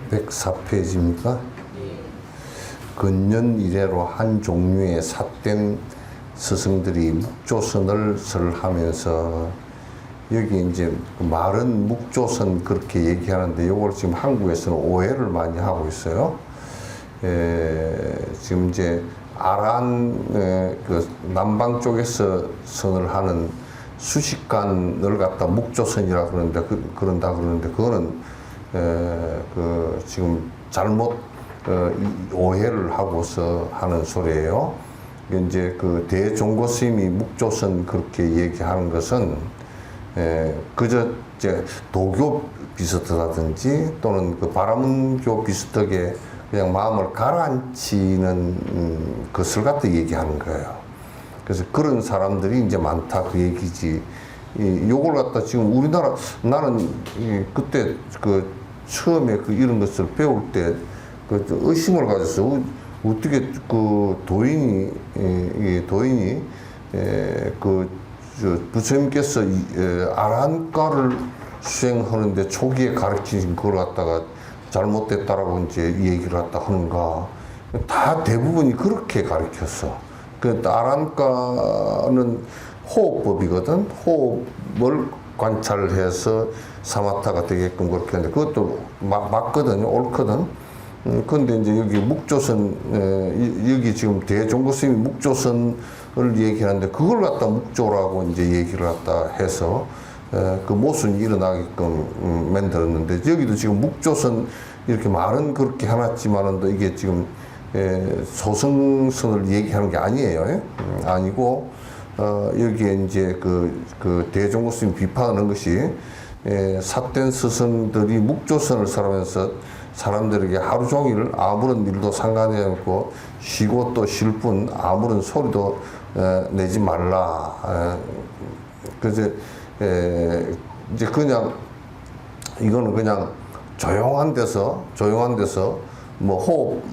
104페이지입니까? 근년 이래로 한 종류의 삿된 스승들이 묵조선을 설하면서, 여기 이제 말은 묵조선 그렇게 얘기하는데 이걸 지금 한국에서는 오해를 많이 하고 있어요. 지금 이제 아란 그 남방 쪽에서 선을 하는 수식관을 갖다 묵조선이라 그러는데 그런다 그러는데 그거는 그 지금 잘못 오해를 하고서 하는 소리예요. 이제 그 대종고 스님이 묵조선 그렇게 얘기하는 것은 그저 이제 도교 비슷하다든지 또는 그 바라문교 비슷하게 그냥 마음을 가라앉히는 것을 갖다 얘기하는 거예요. 그래서 그런 사람들이 이제 많다 그 얘기지. 요걸 갖다 지금 우리나라, 나는 그때 그 처음에 그 이런 것을 배울 때 그 의심을 가졌어. 어떻게 그 도인이 그 부처님께서 아란가를 수행하는데 초기에 가르치신 그걸 갖다가 잘못됐다라고 이제 얘기를 갖다 하는가. 다 대부분이 그렇게 가르쳤어. 그 아란가는 호흡법이거든. 호흡을 관찰해서 사마타가 되게끔 그렇게 하는데 그것도 맞거든요. 옳거든. 근데 이제 여기 묵조선, 여기 지금 대종고 스님이 묵조선을 얘기하는데 그걸 갖다 묵조라고 이제 얘기를 갖다 해서 그 모순이 일어나게끔 만들었는데, 여기도 지금 묵조선 이렇게 말은 그렇게 해놨지만은 이게 지금 소승선을 얘기하는 게 아니에요. 아니고, 여기에 이제 그 대종고 스님 비판하는 것이 삿된 스승들이 묵조선을 살아면서 사람들에게 하루 종일 아무런 일도 상관이 없고 쉬고 또 쉴 뿐 아무런 소리도 내지 말라. 그래서 이제 그냥 이거는 그냥 조용한 데서 뭐 호흡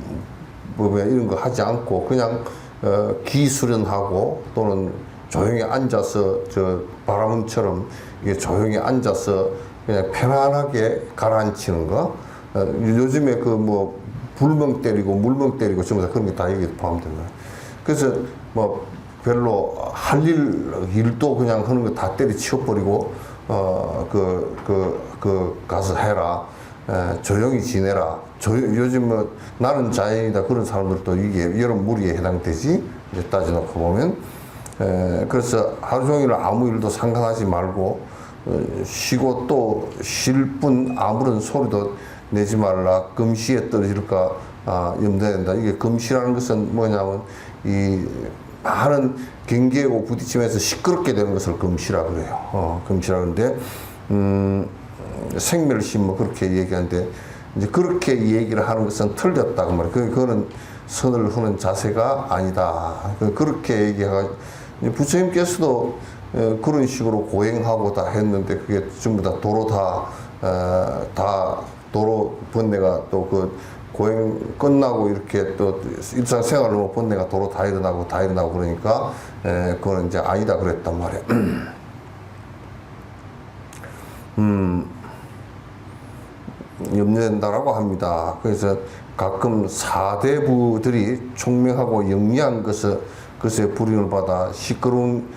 이런 거 하지 않고 그냥 기 수련하고 또는 조용히 앉아서 저 바라문처럼 이게 조용히 앉아서 그냥 편안하게 가라앉히는 거. 요즘에 그 뭐 불멍 때리고 물멍 때리고 전부 다 그런 게 다 여기 포함된 거예요. 그래서 뭐 별로 할 일도 그냥 하는 거 다 때려치워버리고 가서 해라. 조용히 지내라. 요즘 뭐 나는 자연이다 그런 사람들도 이게 여름 무리에 해당되지. 이제 따져놓고 보면. 그래서 하루 종일 아무 일도 상관하지 말고 쉬고 또 쉴 뿐 아무런 소리도 내지 말라. 금시에 떨어질까 염려해야 된다. 이게 금시라는 것은 뭐냐면 이 많은 경계하고 부딪히면서 시끄럽게 되는 것을 금시라 그래요. 금시라 그러는데 생멸심 뭐 그렇게 얘기하는데 이제 그렇게 얘기를 하는 것은 틀렸다 그 말이에요. 그거는 선을 하는 자세가 아니다. 그렇게 얘기하고 부처님께서도 그런 식으로 고행하고 다 했는데 그게 전부 다 도로 다 도로 번뇌가 또 그 고행 끝나고 이렇게 또 일상생활로 뭐 번뇌가 도로 다 일어나고 그러니까 그거는 이제 아니다 그랬단 말이에요. 염려된다라고 합니다. 그래서 가끔 사대부들이 총명하고 영리한 것에 불임을 받아 시끄러운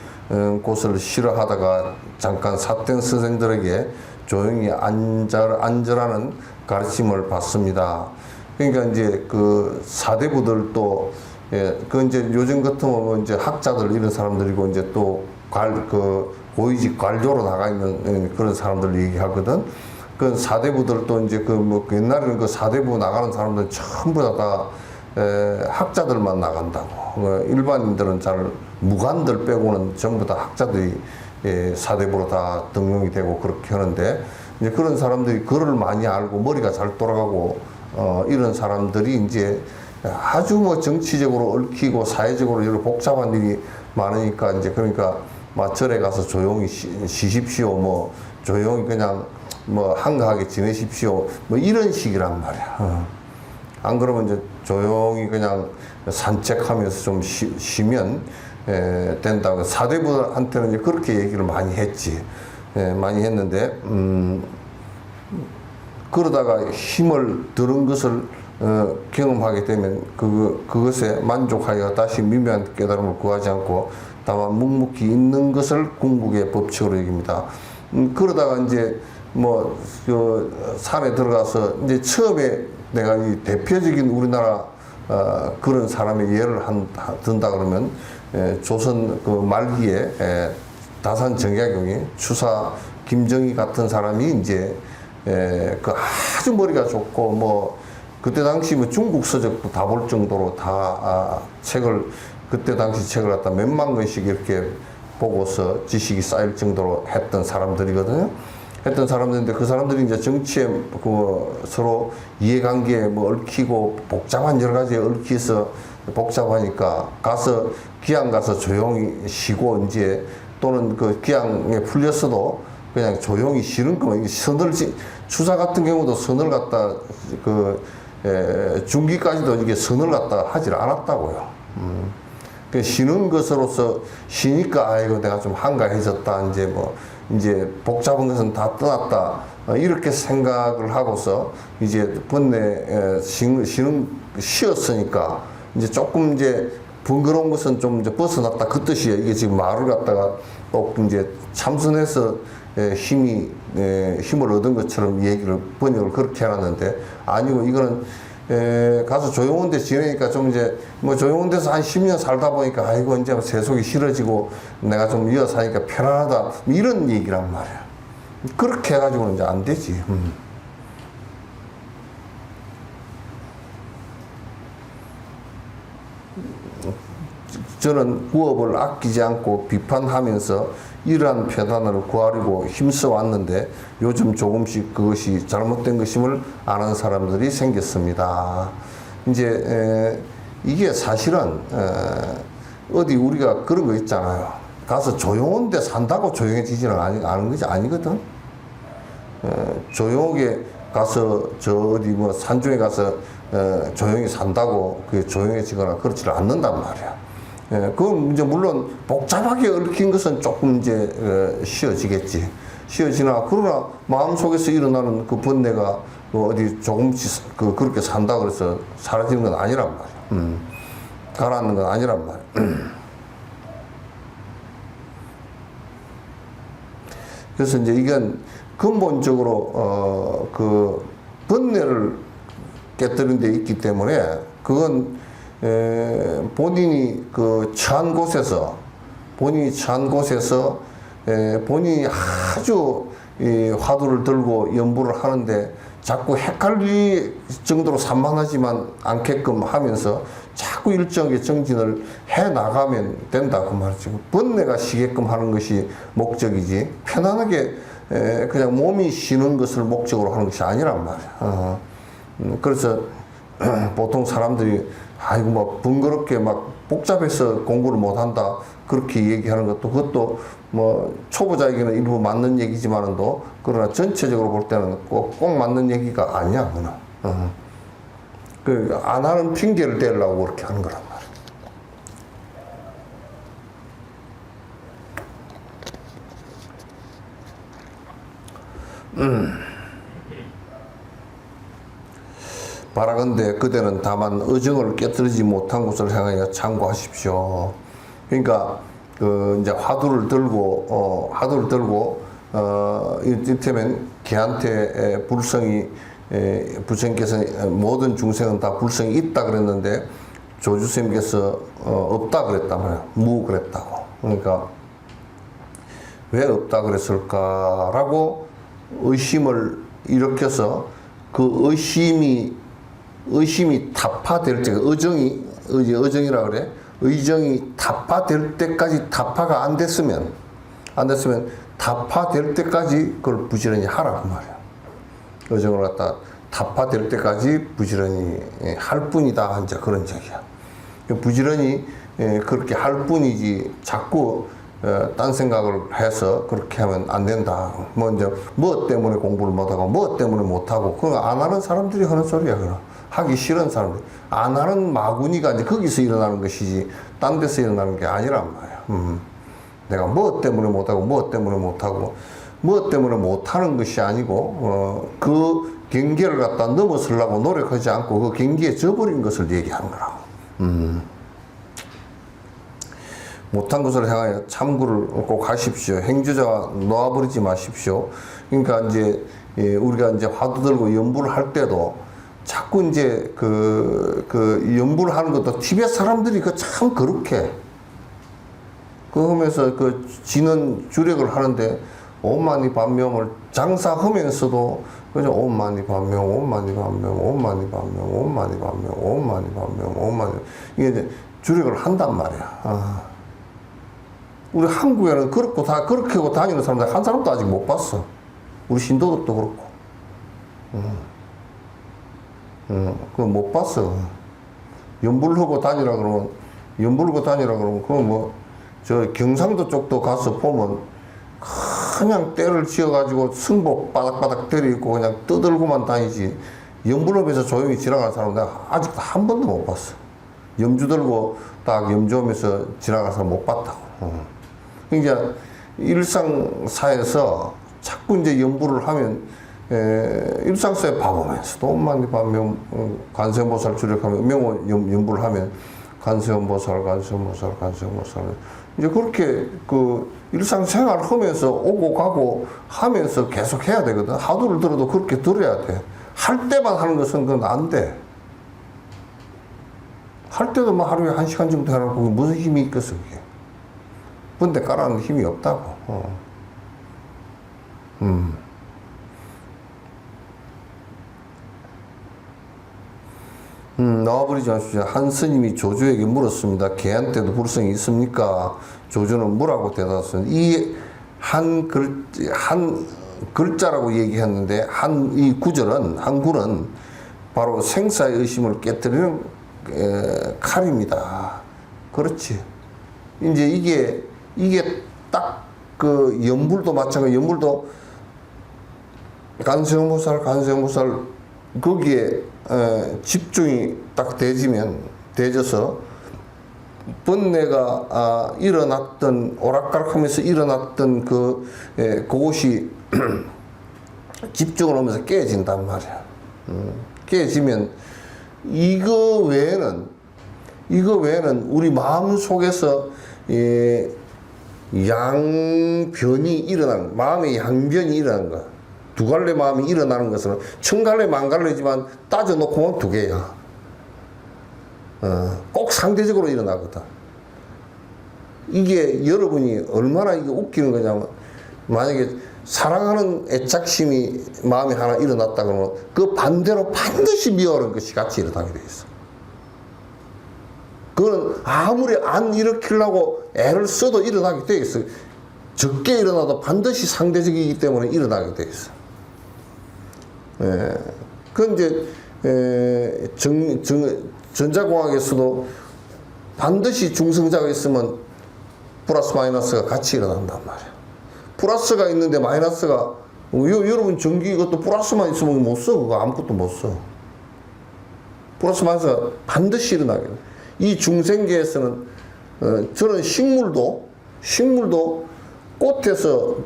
곳을 싫어하다가 잠깐 삿된 선생들에게 조용히 앉으라는 가르침을 받습니다. 그러니까 이제 그 사대부들도 그 이제 요즘 같으면 이제 학자들 이런 사람들이고 이제 또 고위직 관료로 나가 있는 그런 사람들 얘기하거든. 그 사대부들도 이제 그 뭐 옛날에는 그 사대부 나가는 사람들 전부 다 학자들만 나간다고. 일반인들은 잘 무관들 빼고는 전부 다 학자들이 사대부로 다 등용이 되고 그렇게 하는데 이제 그런 사람들이 글을 많이 알고 머리가 잘 돌아가고 이런 사람들이 이제 아주 뭐 정치적으로 얽히고 사회적으로 여러 복잡한 일이 많으니까 이제 그러니까 막 절에 가서 조용히 쉬십시오. 뭐 조용히 그냥 뭐 한가하게 지내십시오. 뭐 이런 식이란 말이야. 안 그러면 이제 조용히 그냥 산책하면서 좀 쉬면 된다고. 사대부한테는 이제 그렇게 얘기를 많이 했지. 많이 했는데, 그러다가 힘을 들은 것을 경험하게 되면 그것에 만족하여 다시 미묘한 깨달음을 구하지 않고 다만 묵묵히 있는 것을 궁극의 법칙으로 여깁니다. 그러다가 이제 뭐 산에 들어가서 이제 처음에 내가 이 대표적인 우리나라 그런 사람의 예를 든다 그러면 조선 그 말기에 다산 정약용이 추사 김정희 같은 사람이 이제 그 아주 머리가 좋고 뭐 그때 당시 뭐 중국 서적도 다 볼 정도로 다 책을 그때 당시 책을 갖다 몇만 권씩 이렇게 보고서 지식이 쌓일 정도로 했던 사람들이거든요. 했던 사람들인데 그 사람들이 이제 정치에 그 서로 이해관계에 뭐 얽히고 복잡한 여러 가지에 얽혀서 복잡하니까 가서 기양 가서 조용히 쉬고 이제 또는 그 기양에 풀렸어도 그냥 조용히 쉬는 거면 추사 같은 경우도 선을 갖다 중기까지도 이게 선을 갖다 하질 않았다고요. 그 쉬는 것으로서 쉬니까 아이고 내가 좀 한가해졌다 이제 뭐 이제 복잡한 것은 다 떠났다 이렇게 생각을 하고서 이제 번뇌 쉬었으니까 이제 조금 이제 번거로운 것은 좀 이제 벗어났다 그 뜻이에요. 이게 지금 말을 갖다가 또 이제 참선해서 힘을 얻은 것처럼 얘기를 번역을 그렇게 해놨는데 아니고 이거는 가서 조용한 데 지내니까 좀 이제 뭐 조용한 데서 한 10년 살다 보니까 아이고 이제 세속이 싫어지고 내가 좀 이어 사니까 편안하다 이런 얘기란 말이야. 그렇게 해가지고는 이제 안 되지. 저는 구업을 아끼지 않고 비판하면서 이러한 폐단을 구하려고 힘써 왔는데 요즘 조금씩 그것이 잘못된 것임을 아는 사람들이 생겼습니다. 이제 이게 사실은 어디 우리가 그런 거 있잖아요. 가서 조용한 데 산다고 조용해지지는 않은 것이 아니거든. 조용하게 가서 저 어디 뭐 산중에 가서 조용히 산다고 그게 조용해지거나 그렇지를 않는단 말이야. 그건 이제 물론 복잡하게 얽힌 것은 조금 이제 쉬어지겠지. 쉬어지나 그러나 마음속에서 일어나는 그 번뇌가 어디 조금씩 그렇게 산다 그래서 사라지는 건 아니란 말이야. 가라앉는 건 아니란 말이야. 그래서 이제 이건 근본적으로 그 번뇌를 깨뜨린 데 있기 때문에 그건 본인이 처한 곳에서 본인이 아주 화두를 들고 연부를 하는데 자꾸 헷갈릴 정도로 산만하지만 않게끔 하면서 자꾸 일정하게 정진을 해 나가면 된다 그 말이지. 번뇌가 쉬게끔 하는 것이 목적이지 편안하게 그냥 몸이 쉬는 것을 목적으로 하는 것이 아니란 말이야. 그래서 보통 사람들이 아이고 막 번거롭게 막 복잡해서 공부를 못한다 그렇게 얘기하는 것도 그것도 뭐 초보자에게는 일부 맞는 얘기지만도 그러나 전체적으로 볼 때는 꼭 맞는 얘기가 아니야 그는. 그 안 하는 핑계를 대려고 그렇게 하는 거란 말이야. 바라건대 그대는 다만 의정을 깨뜨리지 못한 것을 향하여 참고하십시오. 그러니까 그 이제 화두를 들고 이를테면 걔한테 부처님께서 모든 중생은 다 불성이 있다 그랬는데 조주스님께서 없다 그랬단 말이야. 무 그랬다고. 그러니까 왜 없다 그랬을까라고 의심을 일으켜서 그 의심이 타파될 때, 의정이라 그래. 의정이 타파될 때까지 타파가 안 됐으면 타파될 때까지 그걸 부지런히 하라고 말이야. 의정을 갖다 타파될 때까지 부지런히 할 뿐이다. 이제 그런 적이야. 부지런히 그렇게 할 뿐이지 자꾸 딴 생각을 해서 그렇게 하면 안 된다. 먼저 뭐 때문에 공부를 못하고 뭐 때문에 못하고 그거 안 하는 사람들이 하는 소리야. 그럼 하기 싫은 사람들 안 하는 마구니가 이제 거기서 일어나는 것이지 딴 데서 일어나는 게 아니란 말이야. 내가 뭐 때문에 못하고 뭐 때문에 못하는 것이 아니고 그 경계를 갖다 넘어서려고 노력하지 않고 그 경계에 져버린 것을 얘기하는 거라고. 못한 것을 향하여 참고를 꼭 하십시오. 행주자와 놓아버리지 마십시오. 그러니까 이제 우리가 이제 화두 들고 연부를 할 때도 자꾸 이제 그 연부를 하는 것도 티베트 사람들이 그 참 그렇게 그러면서 그 지는 주력을 하는데 옴마니 반명을 장사하면서도 그냥 옴마니 반명 이게 이제 주력을 한단 말이야. 우리 한국에는 그렇게 하고 다니는 사람들 한 사람도 아직 못 봤어. 우리 신도덕도 그렇고. 그거 못 봤어. 연불 하고 다니라 그러면 그건 뭐, 저 경상도 쪽도 가서 보면 그냥 때를 지어가지고 승복 바닥바닥 때리고 그냥 떠들고만 다니지. 연불업에서 조용히 지나가는 사람 내가 아직도 한 번도 못 봤어. 염주 들고 딱 염주하면서 지나가는 사람 못 봤다고. 그러니까 일상사에서 자꾸 이제 연부를 하면 일상사에 봐보면서도 엄마니 반명 관세음보살 주력하면 명호 연부를 하면 관세음보살 이제 그렇게 그 일상생활 하면서 오고 가고 하면서 계속 해야 되거든. 하두를 들어도 그렇게 들어야 돼. 할 때만 하는 것은 그건 안 돼. 할 때도 뭐 하루에 1시간 정도 하는 거 무슨 힘이 있겠어 그게. 근데 깔아놓는 힘이 없다고. 나와버리지 마십시오. 한 스님이 조주에게 물었습니다. 걔한테도 불성이 있습니까? 조주는 뭐라고 대답했습니다. 이 한 글자라고 얘기했는데 이 구절은 한구는 바로 생사의 의심을 깨뜨리는 칼입니다. 그렇지. 이제 이게 딱 그 연불도 마찬가지. 연불도 간세음보살 거기에 집중이 딱 되져서 번뇌가 일어났던 오락가락하면서 일어났던 그것이 집중을 하면서 깨진단 말이야. 깨지면 이거 외에는 우리 마음 속에서 양변이 일어나는, 마음의 양변이 일어나는 거야. 두 갈래 마음이 일어나는 것은 천 갈래 만 갈래지만 따져놓고 보면 두 개야. 꼭 상대적으로 일어나거든. 이게 여러분이 얼마나 이게 웃기는 거냐면, 만약에 사랑하는 애착심이 마음에 하나 일어났다 그러면 그 반대로 반드시 미워하는 것이 같이 일어나게 돼 있어. 그거는 아무리 안 일으키려고 애를 써도 일어나게 돼 있어. 적게 일어나도 반드시 상대적이기 때문에 일어나게 돼 있어. 그건 이제 전자공학에서도 반드시 중성자가 있으면 플러스 마이너스가 같이 일어난단 말이야. 플러스가 있는데 마이너스가 여러분 전기 이것도 플러스만 있으면 못 써. 그거 아무것도 못 써. 플러스 마이너스가 반드시 일어나게 돼. 이 중생계에서는 저는 식물도 꽃에서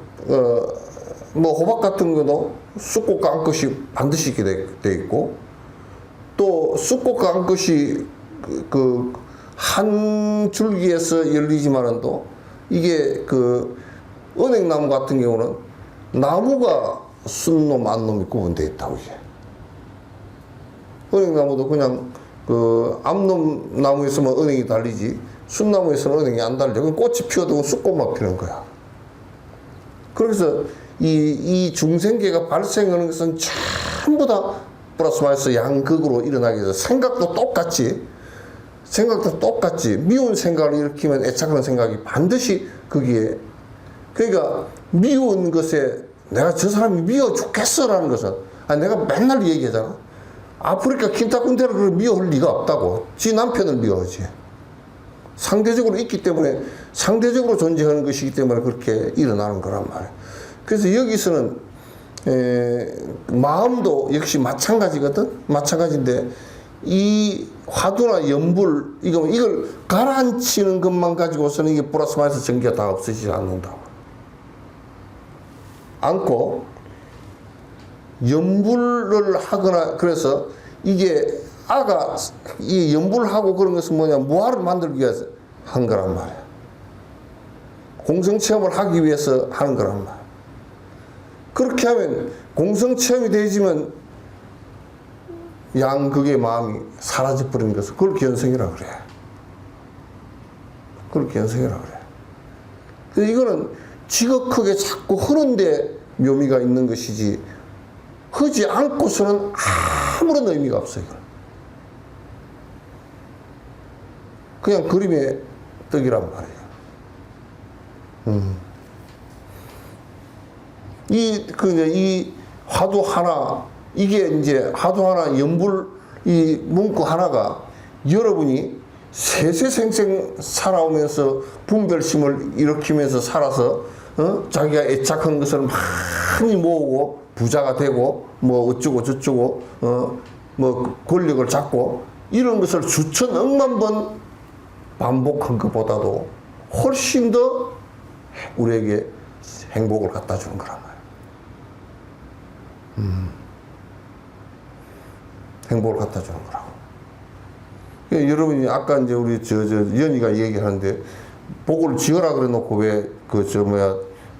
뭐 호박 같은 것도 쑥꽃과 암컷이 반드시 있게 돼 있고, 또 쑥꽃과 암꽃이 한 줄기에서 열리지만은 또 이게 은행나무 같은 경우는 나무가 순놈, 암놈이 구분되어 있다고 이게. 은행나무도 그냥 암놈 나무에서만 은행이 달리지 순나무에서는 은행이 안 달려. 꽃이 피어도 쑥꽃만 피는 거야. 그래서 이 중생계가 발생하는 것은 전부 다 플러스 마이너스 양극으로 일어나게 돼서 생각도 똑같이 미운 생각을 일으키면 애착하는 생각이 반드시 거기에. 그러니까 미운 것에 내가 저 사람이 미워 죽겠어라는 것은 내가 맨날 얘기하잖아. 아프리카 킨타쿤테를 그걸 미워할 리가 없다고. 지 남편을 미워하지. 상대적으로 있기 때문에 상대적으로 존재하는 것이기 때문에 그렇게 일어나는 거란 말이야. 그래서 여기서는 마음도 역시 마찬가지거든. 마찬가지인데 이 화두나 연불 이걸 가라앉히는 것만 가지고서는 이게 플러스 마이너스 전기가 다 없어지지 않는다고. 않고 연불을 하거나 그래서 이게 이 연불하고 그런 것은 뭐냐 무아를 만들기 위해서 한 거란 말이야. 공성체험을 하기 위해서 하는 거란 말이야. 그렇게 하면 공성체험이 되지만 양극의 마음이 사라져버리는 것을 그걸 견성이라고 그래. 그걸 견성이라고 그래. 그래서 이거는 지극하게 자꾸 흐른데 묘미가 있는 것이지 흐지 않고서는 아무런 의미가 없어요. 그냥 그림의 떡이란 말이에요. 이 화두 하나, 이게 이제 화두 하나, 연불, 이 문구 하나가 여러분이 세세생생 살아오면서 분별심을 일으키면서 살아서, 자기가 애착한 것을 많이 모으고 부자가 되고, 뭐 어쩌고 저쩌고, 뭐 권력을 잡고, 이런 것을 수천 억만 번 반복한 것보다도 훨씬 더 우리에게 행복을 갖다 주는 거란 말이에요. 행복을 갖다 주는 거라고. 그러니까 여러분이 아까 이제 우리 연희가 얘기하는데 복을 지어라 그래 놓고 왜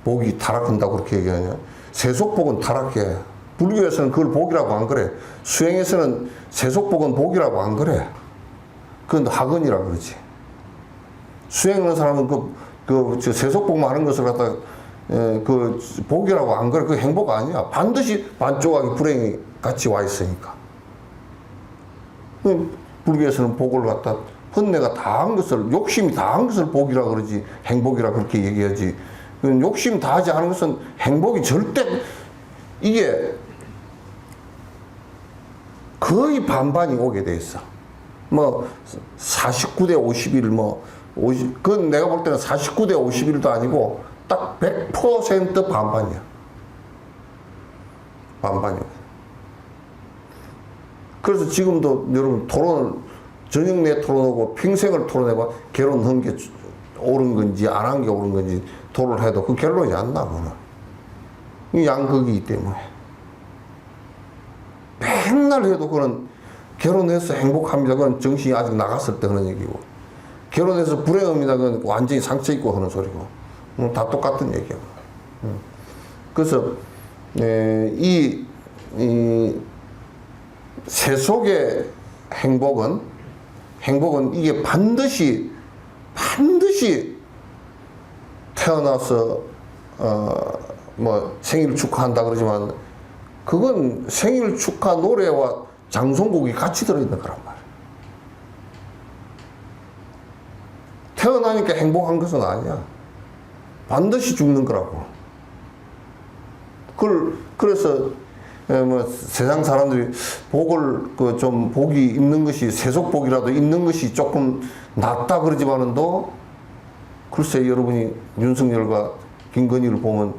복이 타락한다고 그렇게 얘기하냐. 세속복은 타락해. 불교에서는 그걸 복이라고 안 그래. 수행에서는 세속복은 복이라고 안 그래. 그건 학원이라고 그러지. 수행하는 사람은 세속복만 하는 것을 갖다가 복이라고 안 그래. 그 행복 아니야. 반드시 반쪽하게 불행이 같이 와 있으니까. 불교에서는 복을 갖다 혼내가 다 한 것을, 욕심이 다 한 것을 복이라 그러지, 행복이라 그렇게 얘기하지. 욕심 다 하지 않은 것은 행복이 절대, 이게 거의 반반이 오게 돼 있어. 뭐 49대 51, 그건 내가 볼 때는 49대 51도 아니고 딱 100% 반반이야. 반반이야. 그래서 지금도 여러분 저녁 내 토론하고 평생을 토론해봐. 결혼한 게 옳은 건지 안 한 게 옳은 건지 토론을 해도 그 결론이 안 나거나. 이 양극이기 때문에. 맨날 해도 그런 결혼해서 행복합니다. 그건 정신이 아직 나갔을 때 하는 얘기고. 결혼해서 불행합니다. 그건 완전히 상처 입고 하는 소리고. 다 똑같은 얘기야. 그래서, 이 세속의 행복은 이게 반드시 태어나서, 생일 축하한다 그러지만, 그건 생일 축하 노래와 장송곡이 같이 들어있는 거란 말이야. 태어나니까 행복한 것은 아니야. 반드시 죽는 거라고. 그래서, 세상 사람들이 복을, 좀 복이 있는 것이, 세속복이라도 있는 것이 조금 낫다 그러지만은도, 글쎄 여러분이 윤석열과 김건희를 보면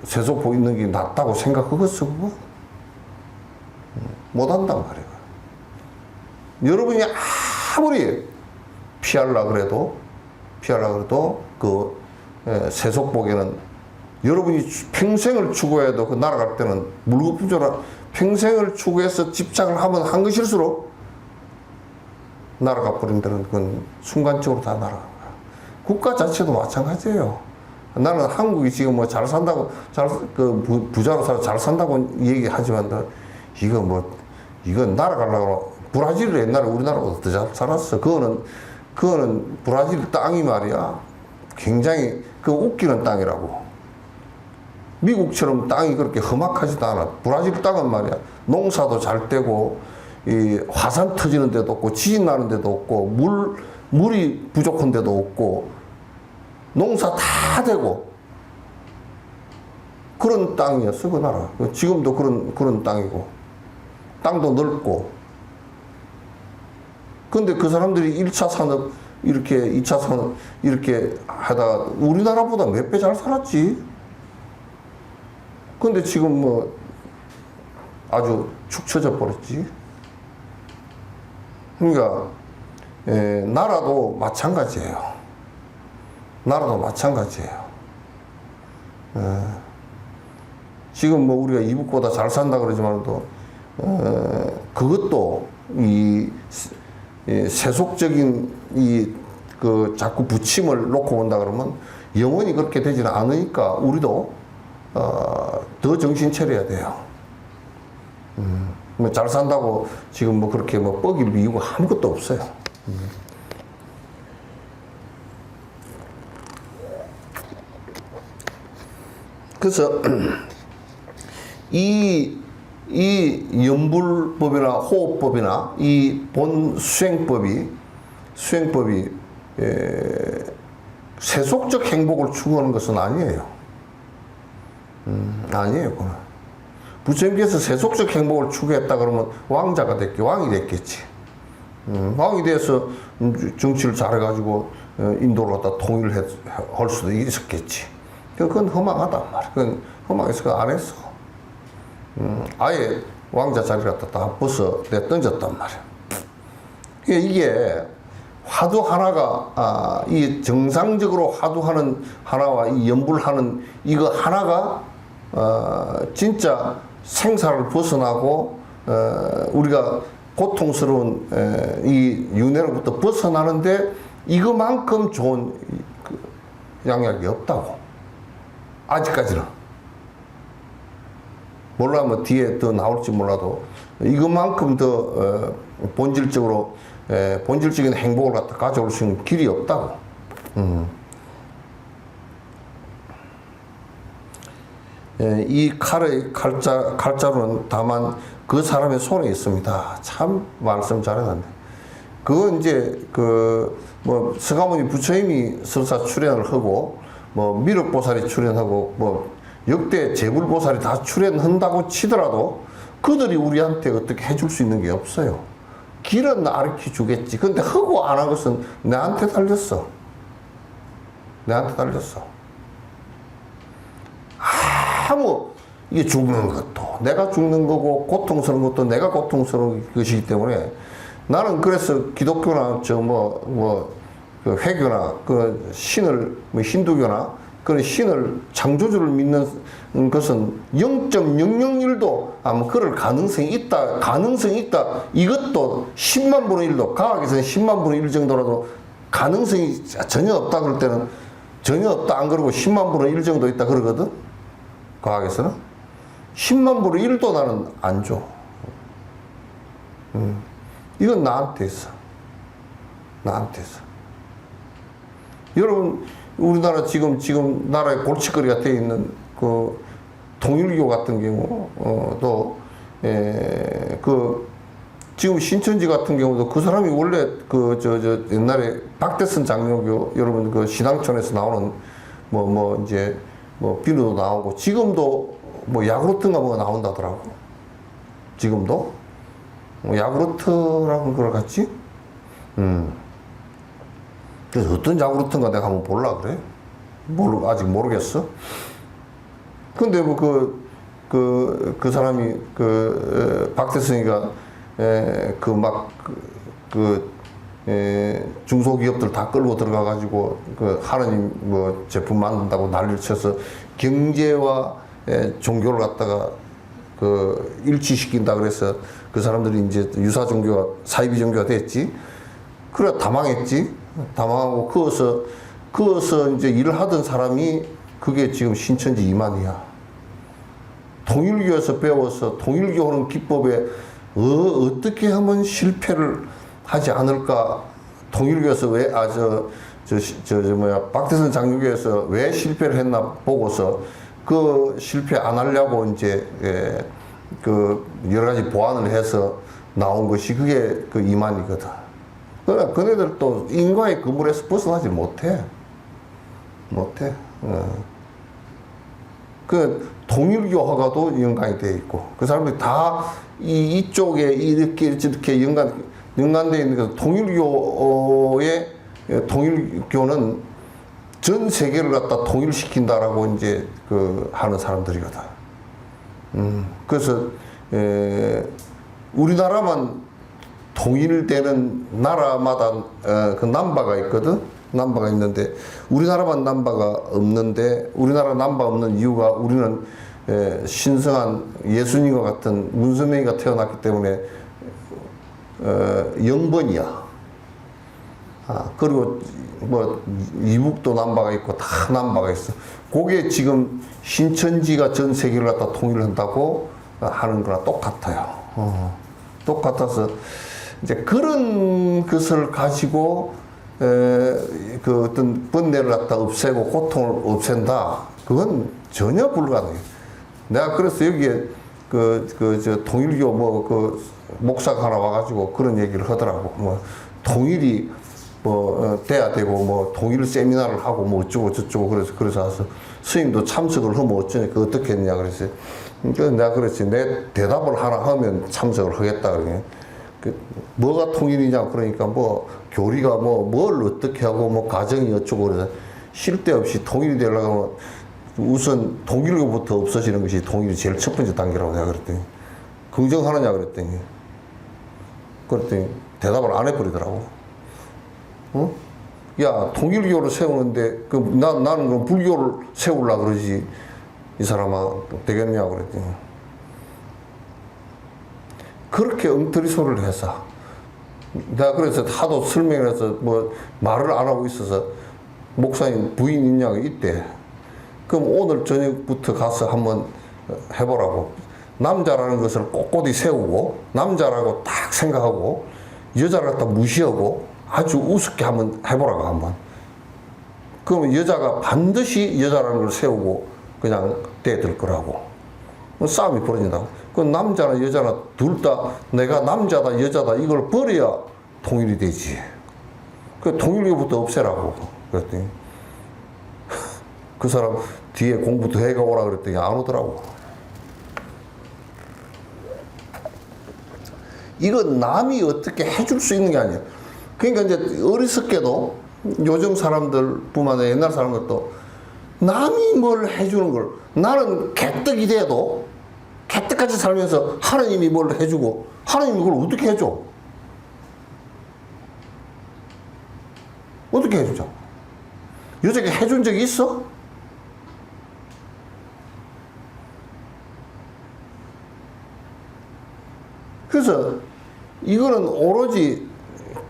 세속복 있는 게 낫다고 생각하겠어, 그거? 못한단 말이야. 여러분이 아무리 피하려고 그래도 세속복에는 여러분이 평생을 추구해도 그 날아갈 때는 물거품처럼 평생을 추구해서 집착을 하면 한 것일수록 날아가 버린다는 건 순간적으로 다 날아가는 거야. 국가 자체도 마찬가지예요. 나는 한국이 지금 뭐 잘 산다고, 부자로 살아 잘 산다고 얘기하지만, 이건 날아가려고, 브라질은 옛날에 우리나라보다 더 잘 살았어. 그거는 브라질 땅이 말이야. 굉장히 웃기는 땅이라고. 미국처럼 땅이 그렇게 험악하지도 않아. 브라질 땅은 말이야. 농사도 잘 되고, 이 화산 터지는 데도 없고, 지진 나는 데도 없고, 물이 부족한 데도 없고, 농사 다 되고, 그런 땅이었어, 그 나라. 지금도 그런 땅이고, 땅도 넓고. 근데 그 사람들이 1차 산업, 이렇게 2차 산업, 이렇게 하다가 우리나라보다 몇 배 잘 살았지. 근데 지금 뭐 아주 축 처져 버렸지. 그러니까, 나라도 마찬가지예요. 나라도 마찬가지예요. 지금 뭐 우리가 이북보다 잘 산다 그러지만도, 그것도 이 세속적인 자꾸 부침을 놓고 본다 그러면 영원히 그렇게 되지는 않으니까 우리도 더 정신 차려야 돼요. 뭐 잘 산다고 지금 뭐 그렇게 뭐 뻐길 이유가 아무것도 없어요. 그래서 이 연불법이나 호흡법이나 이 본 수행법이 세속적 행복을 추구하는 것은 아니에요. 아니에요. 그건. 부처님께서 세속적 행복을 추구했다 그러면 왕이 됐겠지. 왕이 돼서 정치를 잘해가지고 인도를 갖다 통일을 할 수도 있었겠지. 그건 허망하단 말이야. 그건 허망해서 안 했어. 아예 왕자 자리를 갖다 다 벗어 내던졌단 말이야. 이게 화두 하나가, 이 정상적으로 화두하는 하나와 이 연불하는 이거 하나가, 진짜 생사를 벗어나고, 우리가 고통스러운 이 윤회로부터 벗어나는데 이거만큼 좋은 양약이 없다고. 아직까지는. 몰라, 뭐 뒤에 더 나올지 몰라도 이것만큼 더 본질적인 행복을 갖다 가져올 수 있는 길이 없다고. 이 칼자루는 다만 그 사람의 손에 있습니다. 참 말씀 잘해놨네. 그건 이제 뭐 서가모니 부처님이 설사 출연을 하고 뭐 미륵보살이 출연하고 뭐 역대 재불보살이 다 출연한다고 치더라도 그들이 우리한테 어떻게 해줄 수 있는 게 없어요. 길은 가르쳐 주겠지. 근데 하고 안 한 것은 내한테 달렸어. 내한테 달렸어. 이게 죽는 것도 내가 죽는 거고 고통스러운 것도 내가 고통스러운 것이기 때문에 나는 그래서 기독교나 그 회교나 그 신을 뭐 힌두교나 그런 신을 창조주를 믿는 것은 0.001도 아마 그럴 가능성이 있다. 이것도 10만 분의 1도, 과학에서는 10만 분의 1 정도라도 가능성이 전혀 없다 그럴 때는 전혀 없다 안 그러고 10만 분의 1 정도 있다 그러거든. 과학에서는 10만 분의 1도 나는 안 줘. 이건 나한테 있어. 나한테 있어. 여러분, 우리나라 지금 나라에 골칫거리가 되어 있는 그 통일교 같은 경우도 지금 신천지 같은 경우도 그 사람이 원래 옛날에 박대선 장로교 여러분 그 신앙촌에서 나오는 이제 비누도 나오고 지금도 야구르트인가 뭐가 나온다더라고. 지금도 야구르트라고 그걸 같지? 그래서 어떤 야구르트인가 내가 한번 볼라 그래. 아직 모르겠어. 근데 그 사람이 박대성이가 중소기업들 다 끌고 들어가가지고 하느님 제품 만든다고 난리를 쳐서 경제와 종교를 갖다가 그 일치시킨다 그래서 그 사람들이 이제 유사 종교가 사이비 종교가 됐지. 그래 다 망했지. 다 망하고 그어서 이제 일을 하던 사람이 그게 지금 신천지 이만희야. 통일교에서 배워서 통일교는 기법에 어떻게 하면 실패를 하지 않을까. 통일교에서 왜 박태선 장로교에서 왜 실패를 했나 보고서 그 실패 안 하려고 이제 그 여러 가지 보완을 해서 나온 것이 그게 그 이만이거든. 그러나 그네들 또 인과의 그물에서 벗어나지 못해. 그 통일교 허가도 연관이 돼 있고 그 사람들이 다 이쪽에 이렇게 연관되어 있는 그 통일교는 전 세계를 갖다 통일시킨다라고 이제 그 하는 사람들이거든. 그래서 우리나라만 통일되는 나라마다 그 남바가 있거든. 남바가 있는데 우리나라만 남바가 없는데 우리나라 남바 없는 이유가 우리는 신성한 예수님과 같은 문선명이가 태어났기 때문에 영번이야. 그리고 뭐 이북도 남바가 있고 다 남바가 있어. 그게 지금 신천지가 전 세계를 갖다 통일을 한다고 하는 거랑 똑같아요. 똑같아서 이제 그런 것을 가지고 그 어떤 번뇌를 갖다 없애고 고통을 없앤다. 그건 전혀 불가능해. 내가 그래서 여기에 저 통일교 그 목사가 하나 와가지고 그런 얘기를 하더라고. 뭐 통일이 돼야 되고 뭐 통일 세미나를 하고 뭐 어쩌고 저쩌고 그래서 와서 스님도 참석을 하면 어쩌니까 어떻게 했냐 그랬어요. 그래서 내가 그랬지. 내 대답을 하나 하면 참석을 하겠다 그러게. 뭐가 통일이냐 그러니까 뭐 교리가 뭘 어떻게 하고 뭐 가정이 어쩌고 그래서 쉴 데 없이 통일이 되려고 하면 우선 통일교부터 없어지는 것이 통일이 제일 첫 번째 단계라고 내가 그랬더니 긍정하느냐 그랬더니 대답을 안 해버리더라고. 야 통일교를 세우는데 나는 그럼 불교를 세우려고 그러지 이 사람아 되겠냐고 그랬더니 그렇게 엉터리 소리를 해서 내가 그래서 하도 설명을 해서 뭐 말을 안 하고 있어서 목사님 부인 있냐고 있대. 그럼 오늘 저녁부터 가서 한번 해보라고. 남자라는 것을 꼿꼿이 세우고 남자라고 딱 생각하고 여자를 갖다 무시하고 아주 우습게 한번 해보라고 한번. 그러면 여자가 반드시 여자라는 걸 세우고 그냥 대들 거라고. 싸움이 벌어진다고. 그 남자나 여자나 둘 다 내가 남자다 여자다 이걸 버려야 통일이 되지. 그 통일교부터 없애라고 그랬더니 그 사람 뒤에 공부 더 해가 오라 그랬더니 안 오더라고. 이건 남이 어떻게 해줄 수 있는 게 아니야. 그러니까 이제 어리석게도 요즘 사람들뿐만 아니라 옛날 사람들도 남이 뭘 해주는 걸 나는 개떡이 돼도 개떡같이 살면서 하나님이 뭘 해주고 하나님이 그걸 어떻게 해줘? 어떻게 해주죠? 여자가 해준 적이 있어? 그래서 이거는 오로지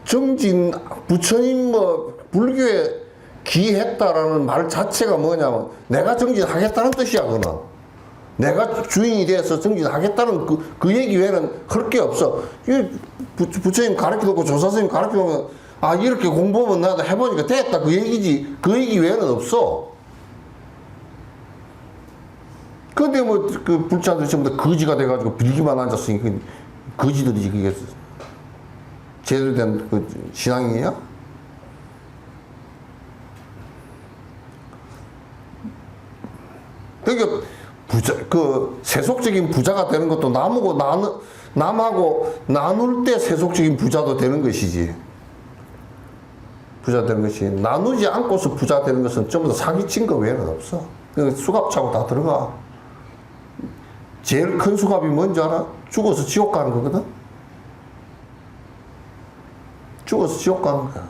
정진 부처님 불교에 기했다라는 말 자체가 뭐냐면 내가 정진하겠다는 뜻이야. 그거는 내가 주인이 돼서 정진하겠다는 그 얘기 외에는 할 게 없어. 부처님 가르쳐놓고 조사스님 가르쳐놓으면 아 이렇게 공부하면 나도 해보니까 됐다 그 얘기지. 그 얘기 외에는 없어. 근데 뭐 그 불자들 전부 다 거지가 돼가지고 빌기만 앉았으니 그 거지들이지. 그게 제대로 된 그 신앙이냐? 그러니까 세속적인 부자가 되는 것도 남하고 나눌 때 세속적인 부자도 되는 것이지. 부자 되는 것이 나누지 않고서 부자 되는 것은 전부 다 사기친 거 외에는 없어. 수갑차고 다 들어가. 제일 큰 수갑이 뭔지 알아? 죽어서 지옥 가는 거거든. 죽어서 지옥 가는 거야.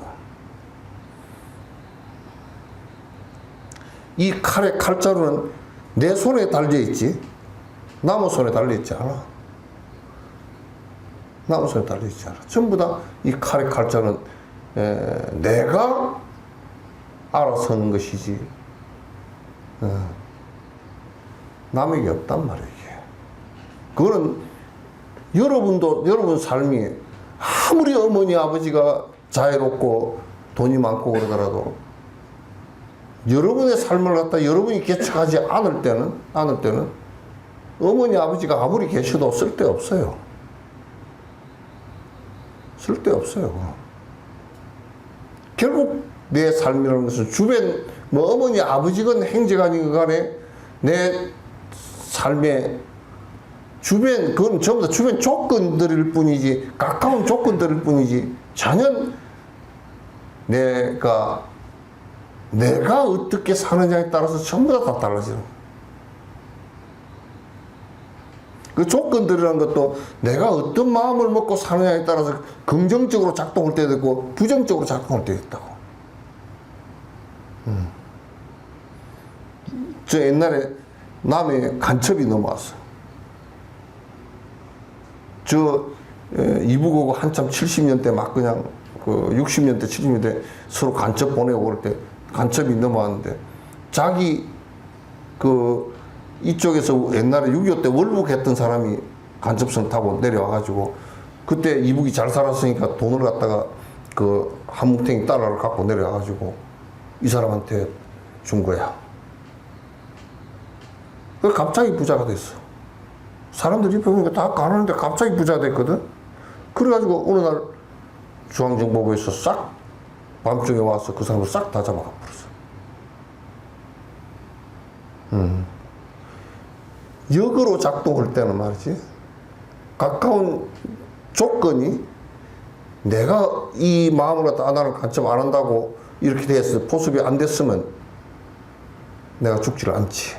이 칼의 칼자루는 내 손에 달려 있지. 남의 손에 달려있지 않아. 남의 손에 달려있지 않아. 전부 다 이 칼의 칼자는 내가 알아서 하는 것이지 남에게 없단 말이에요. 그거는 여러분 삶이 아무리 어머니 아버지가 자유롭고 돈이 많고 그러더라도 여러분의 삶을 갖다 여러분이 개척하지 않을 때는 어머니 아버지가 아무리 계셔도 쓸데없어요. 쓸데없어요. 결국 내 삶이라는 것은 주변 뭐 어머니 아버지건 행제간이건 간에 내 삶의 주변 그건 전부 다 주변 조건들일 뿐이지 가까운 조건들일 뿐이지 전혀 내가 어떻게 사느냐에 따라서 전부 다 달라지는 거예요. 그 조건들이라는 것도 내가 어떤 마음을 먹고 사느냐에 따라서 긍정적으로 작동할 때도 있고 부정적으로 작동할 때도 있다고. 저 옛날에 남해 간첩이 넘어왔어. 저 이북하고 한참 70년대 막 그냥 그 60년대 70년대 서로 간첩 보내고 그럴 때 간첩이 넘어왔는데 자기 그 이쪽에서 옛날에 6.25 때 월북했던 사람이 간첩선 타고 내려와가지고 그때 이북이 잘 살았으니까 돈을 갖다가 그 한뭉탱이 달러를 갖고 내려와가지고 이 사람한테 준 거야. 그 갑자기 부자가 됐어. 사람들이 보니까 다 가난한데 갑자기 부자가 됐거든. 그래가지고 어느 날 중앙정보부에서 싹 밤중에 와서 그 사람을 싹 다 잡아가 버렸어. 역으로 작동할 때는 말이지 가까운 조건이 내가 이 마음을 갖다 나를 간첩 안 한다고 이렇게 돼서 포섭이 안 됐으면 내가 죽지를 않지.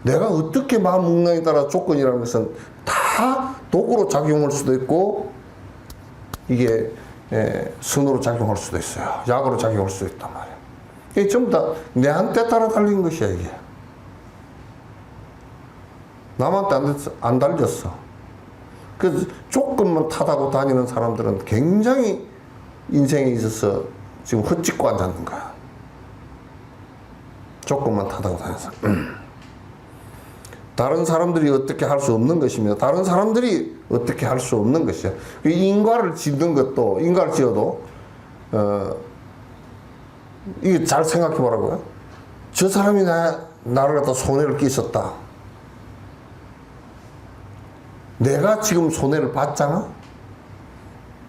내가 어떻게 마음 먹느냐에 따라 조건이라는 것은 다 도구로 작용할 수도 있고 이게 선으로 작용할 수도 있어요. 약으로 작용할 수도 있단 말이야. 이게 전부 다 내한테 따라 달린 것이야 이게. 남한테 안 달렸어. 그래서 조건만 타다고 다니는 사람들은 굉장히 인생에 있어서 지금 헛짓고 앉았는 거야. 조건만 타다고 다녀서. 다른 사람들이 어떻게 할 수 없는 것입니다. 다른 사람들이 어떻게 할 수 없는 것이야. 인과를 짓는 것도, 인과를 지어도, 이게 잘 생각해 보라고요. 저 사람이 나를 갖다 손해를 끼쳤다. 내가 지금 손해를 봤잖아?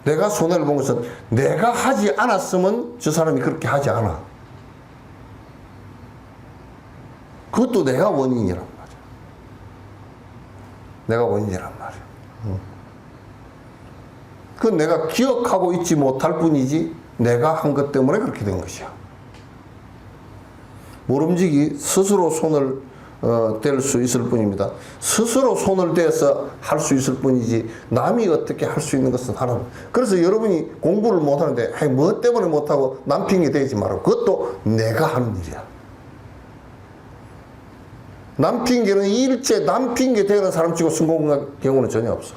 내가 손해를 본 것은 내가 하지 않았으면 저 사람이 그렇게 하지 않아. 그것도 내가 원인이란 말이야. 내가 원인이란 말이야. 그건 내가 기억하고 있지 못할 뿐이지 내가 한 것 때문에 그렇게 된 것이야. 모름지기 스스로 손을 댈 수 있을 뿐입니다. 스스로 손을 대서 할 수 있을 뿐이지 남이 어떻게 할 수 있는 것은 하나도. 그래서 여러분이 공부를 못하는데 뭐 때문에 못하고 남 핑계 대지 말고 그것도 내가 하는 일이야. 남 핑계는 일체 남 핑계 대는 사람 치고 성공한 경우는 전혀 없어.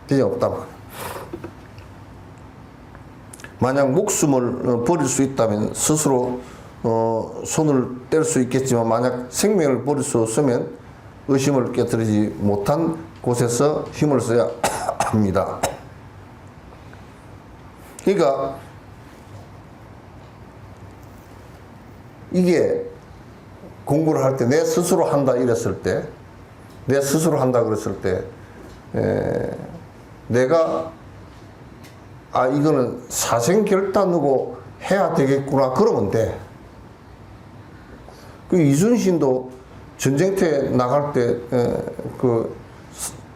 전혀 없단 말이야. 만약 목숨을 버릴 수 있다면 스스로 손을 뗄 수 있겠지만 만약 생명을 버릴 수 없으면 의심을 깨뜨리지 못한 곳에서 힘을 써야 합니다. 그러니까 이게 공부를 할 때 내 스스로 한다 이랬을 때 내 스스로 한다 그랬을 때 내가 이거는 사생결단으로 해야 되겠구나 그러면 돼. 그 이순신도 전쟁터에 나갈 때 그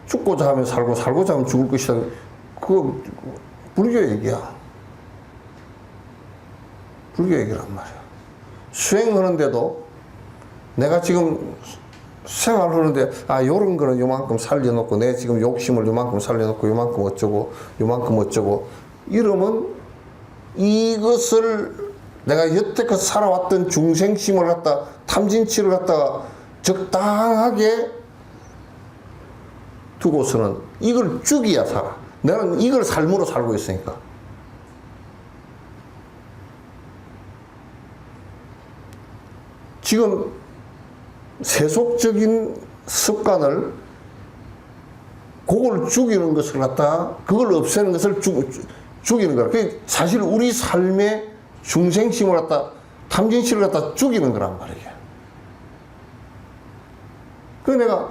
죽고자 하면 살고 살고자 하면 죽을 것이다. 그거 불교 얘기야. 불교 얘기란 말이야. 수행하는데도 내가 지금 생활하는데 요런 거는 요만큼 살려놓고 내 지금 욕심을 요만큼 살려놓고 요만큼 어쩌고 이러면 이것을 내가 여태껏 살아왔던 중생심을 갖다 탐진치를 갖다가 적당하게 두고서는 이걸 죽이야 살아. 나는 이걸 삶으로 살고 있으니까. 지금 세속적인 습관을 그걸 죽이는 것을 갖다 그걸 없애는 것을 죽이는 거라. 그게 사실 우리 삶의 중생심을 갖다 탐진치를 갖다 죽이는 거란 말이야. 그래서 내가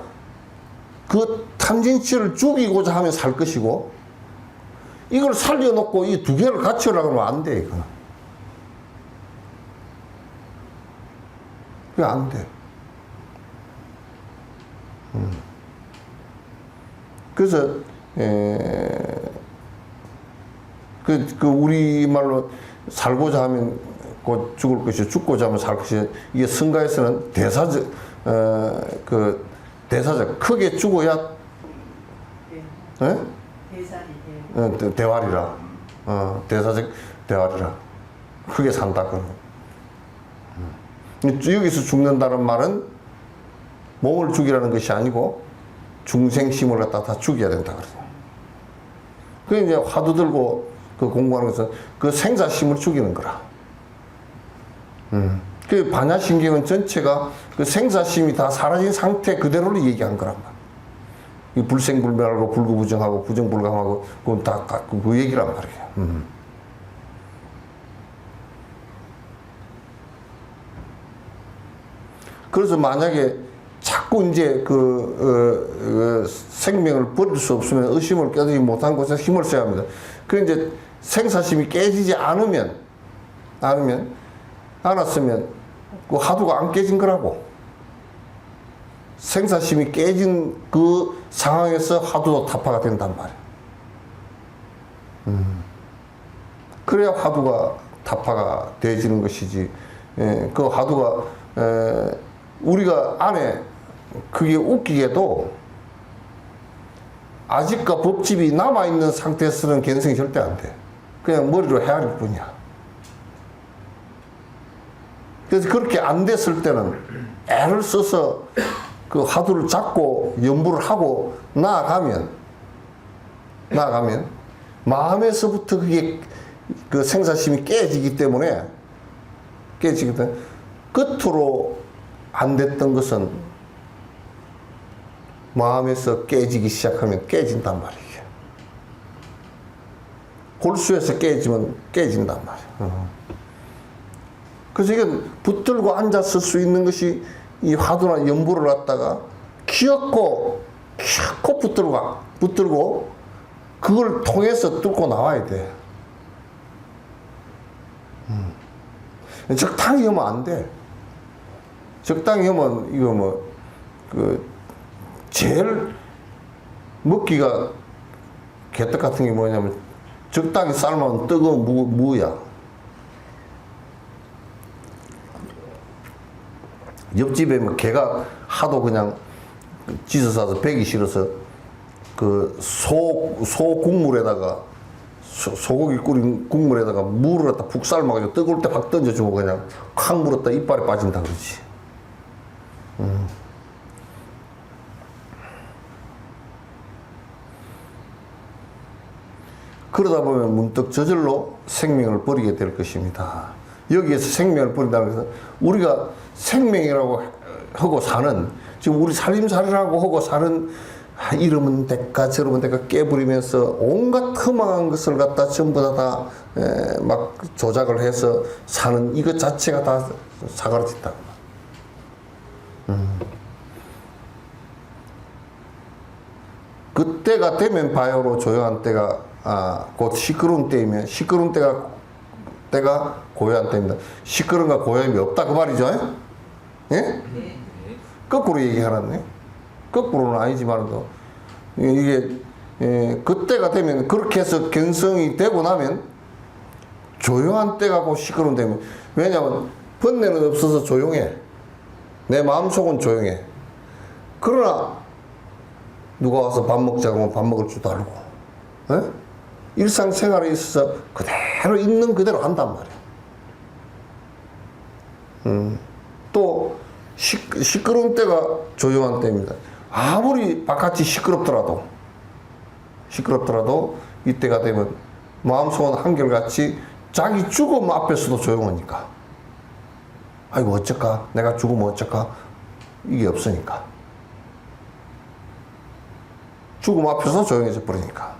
그 탐진치를 죽이고자 하면 살 것이고 이걸 살려놓고 이 두 개를 같이 하려고 하면 안 돼, 이거는. 그게 안 돼. 그래서, 우리말로 살고자 하면 곧 죽을 것이, 죽고자 하면 살 것이, 이게 성가에서는 대사적, 대사적, 크게 죽어야, 대활이라. 대사적 대활이라. 크게 산다, 그러면. 여기서 죽는다는 말은 몸을 죽이라는 것이 아니고 중생심을 갖다 다 죽여야 된다 그러죠. 그 이제 화두 들고 그 공부하는 것은 그 생사심을 죽이는 거라. 그 반야신경은 전체가 그 생사심이 다 사라진 상태 그대로를 얘기한 거란 말이야. 이 불생불멸하고 불구부정하고 부정불감하고 그건 다 그 얘기란 말이야. 그래서 만약에 자꾸 이제 생명을 버릴 수 없으면 의심을 깨닫지 못한 곳에 힘을 써야 합니다. 그 이제 생사심이 깨지지 않았으면 그 화두가 안 깨진 거라고. 생사심이 깨진 그 상황에서 화두도 타파가 된단 말이야. 그래야 화두가 타파가 되어지는 것이지. 그 화두가 우리가 안에 그게 웃기게도 아직과 법집이 남아있는 상태에서는 견성이 절대 안 돼. 그냥 머리로 헤아릴 뿐이야. 그래서 그렇게 안 됐을 때는 애를 써서 그 화두를 잡고 연부를 하고 나아가면 마음에서부터 그게 그 생사심이 깨지기 때문에 끝으로 안 됐던 것은 마음에서 깨지기 시작하면 깨진단 말이에요. 골수에서 깨지면 깨진단 말이에요. 그래서 이게 붙들고 앉아 쓸 수 있는 것이 이 화두나 연부를 갖다가 귀엽고 붙들고 그걸 통해서 뚫고 나와야 돼. 적당히 하면 안 돼. 적당히 하면 이거 제일 먹기가 개떡 같은 게 뭐냐면 적당히 삶으면 뜨거운 무야. 옆집에 뭐 개가 하도 그냥 짖어서 배기 싫어서 그 소 국물에다가 소고기 끓인 국물에다가 물을 갖다 푹 삶아가지고 뜨거울 때 확 던져주고 그냥 확 물었다 이빨에 빠진다 그러지. 그러다 보면 문득 저절로 생명을 버리게 될 것입니다. 여기에서 생명을 버린다는 것은 우리가 생명이라고 하고 사는, 지금 우리 살림살이라고 하고 사는 이러면 될까 저러면 될까 깨부리면서 온갖 흠망한 것을 갖다 전부 다 막 조작을 해서 사는 이것 자체가 다 사그라진다. 그때가 되면 바야흐로 조용한 때가 곧 시끄러운 때이면 시끄러운 때가 고요한 때입니다. 시끄러움과 고요함이 없다 그 말이죠. 예? 네. 거꾸로 얘기하라네. 거꾸로는 아니지만도 이게 그때가 되면 그렇게 해서 견성이 되고 나면 조용한 때가 곧 시끄러운 때면, 왜냐하면 번뇌는 없어서 조용해. 내 마음속은 조용해. 그러나 누가 와서 밥 먹자고 하면 밥 먹을 줄도 알고, 일상생활에 있어서 그대로 있는 그대로 한단 말이야. 또 시끄러운 때가 조용한 때입니다. 아무리 바깥이 시끄럽더라도 이때가 되면 마음속은 한결같이 자기 죽음 앞에서도 조용하니까. 아이고 어쩔까? 내가 죽으면 어쩔까? 이게 없으니까. 죽음 앞에서 조용해져 버리니까.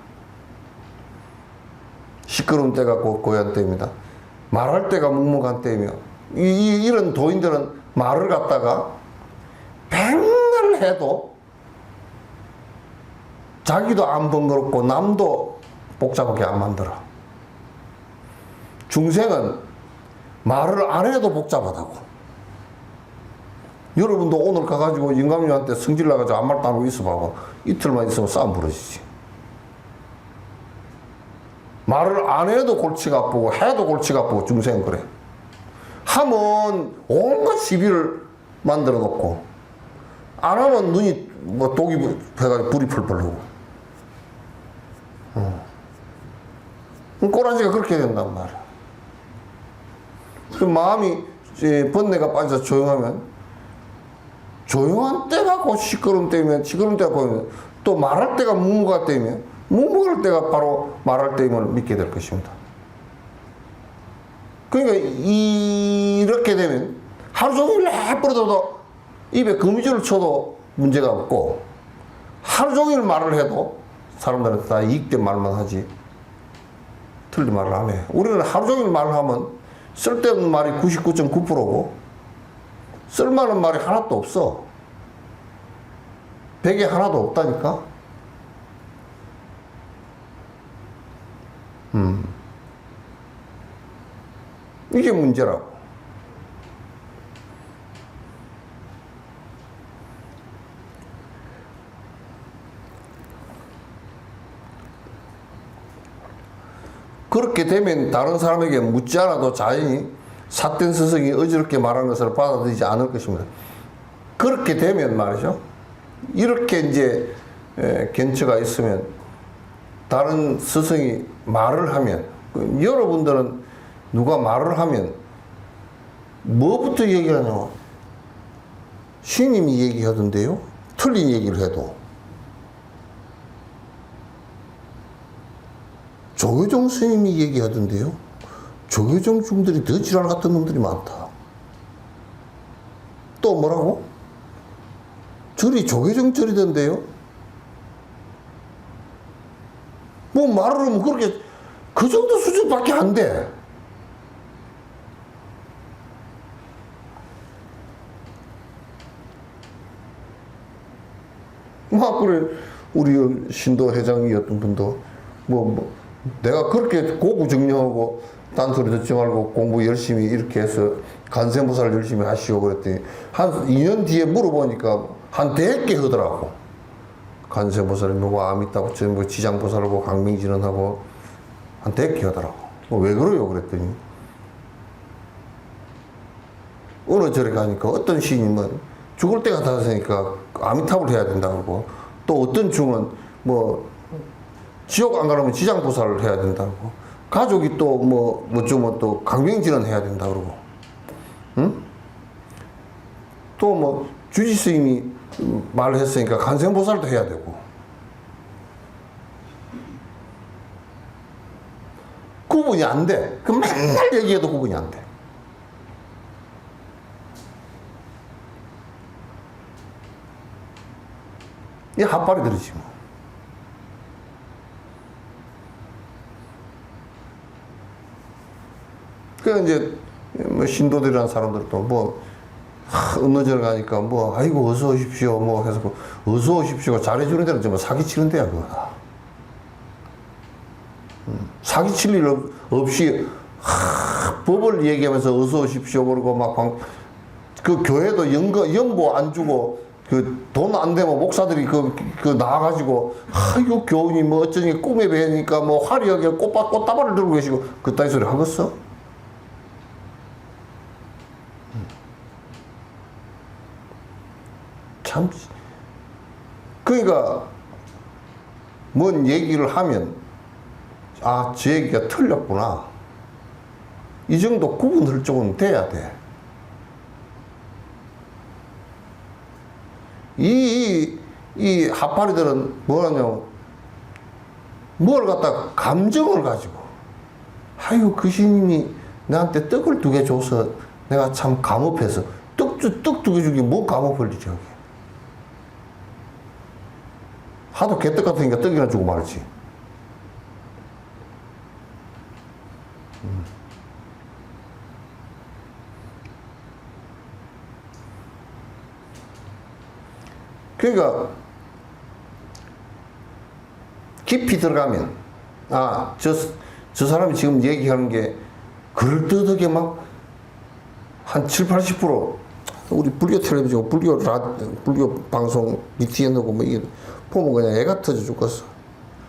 시끄러운 때가 고요한 때입니다. 말할 때가 묵묵한 때이며 이런 도인들은 말을 갖다가 백날 해도 자기도 안 번거롭고 남도 복잡하게 안 만들어. 중생은 말을 안 해도 복잡하다고. 여러분도 오늘 가가지고 영감님한테 성질 나가지고 아무 말도 안 하고 있어 봐봐. 이틀만 있으면 싸움 벌어지지. 말을 안 해도 골치가 아프고 해도 골치가 아프고 중생은 그래. 하면 온갖 시비를 만들어 놓고 안 하면 눈이 뭐 독이 해가지고 불이 풀풀 나고. 꼬라지가 그렇게 된단 말이야. 그 마음이 번뇌가 빠져서 조용하면 조용한 때가 곧 시끄러운 때면 시끄러운 때가 곧 또 말할 때가 묵묵할 때면 묵묵할 때가 바로 말할 때임을 믿게 될 것입니다. 그러니까 이렇게 되면 하루 종일 내버려둬도 입에 거미줄을 쳐도 문제가 없고 하루 종일 말을 해도 사람들은 다 이익된 말만 하지 틀린 말을 안 해. 우리는 하루 종일 말을 하면 쓸데없는 말이 99.9%고 쓸만한 말이 하나도 없어. 100에 하나도 없다니까. 이게 문제라고. 그렇게 되면 다른 사람에게 묻지 않아도 자연히 삿된 스승이 어지럽게 말한 것을 받아들이지 않을 것입니다. 그렇게 되면 말이죠. 이렇게 이제 견처가 있으면 다른 스승이 말을 하면 여러분들은 누가 말을 하면 뭐부터 얘기하냐? 스님이 얘기하던데요. 틀린 얘기를 해도. 조계종 스님이 얘기하던데요. 조계종 중들이 더 지랄 같은 놈들이 많다. 또 뭐라고? 절이 조계종 절이던데요. 뭐 말을 하면 그렇게 그 정도 수준밖에 안 돼. 막 그래. 우리 신도 회장이었던 분도 내가 그렇게 고구정령하고 딴소리 듣지 말고 공부 열심히 이렇게 해서 간세무사를 열심히 하시오 그랬더니 한 2년 뒤에 물어보니까 한 100개 하더라고. 간세무사를 누구 암 있다고 뭐 지장보살하고 강명진언하고 한 100개 하더라고. 왜 그래요 그랬더니 어느 절에 가니까 어떤 시인은 죽을 때가 닿았으니까 아미탑을 해야 된다 그러고 또 어떤 중은 뭐 지옥 안 가려면 지장보살을 해야 된다고. 가족이 또 좀 또 강명진언 해야 된다 그러고. 응? 또 뭐 주지스님이 말을 했으니까 간생보살도 해야 되고. 구분이 안 돼. 그 맨날 얘기해도 구분이 안 돼. 이 핫발이 들으지 뭐. 그 이제 뭐 신도들이라는 사람들도 어느 절 가니까 아이고 어서 오십시오 해서 어서 오십시오 잘해주는 데는 좀 사기치는 데야 그거다. 사기칠 일 없이 법을 얘기하면서 어서 오십시오 그러고 그 교회도 연보 안 주고 그 돈 안 되면 목사들이 그 나와가지고 이거 교훈이 어쩌니 꿈에 뵈니까 화려하게 꽃다발을 들고 계시고 그따위 소리 하겠어? 참. 그러니까 뭔 얘기를 하면 저 얘기가 틀렸구나 이 정도 구분할 쪽은 돼야 돼. 이 하파리들은 뭐냐면, 뭘 갖다가 감정을 가지고, 아유, 그 신님이 나한테 떡을 2개 줘서 내가 참 감업해서, 떡 2개 주기 뭐 감업을 이지, 여기. 하도 개떡 같으니까 떡이나 주고 말지. 그러니까 깊이 들어가면 저 사람이 지금 얘기하는 게 그럴듯하게 막 한 70~80% 우리 불교 텔레비전, 불교 방송 BTN 하고 뭐 이게 보면 그냥 애가 터져 죽겠어.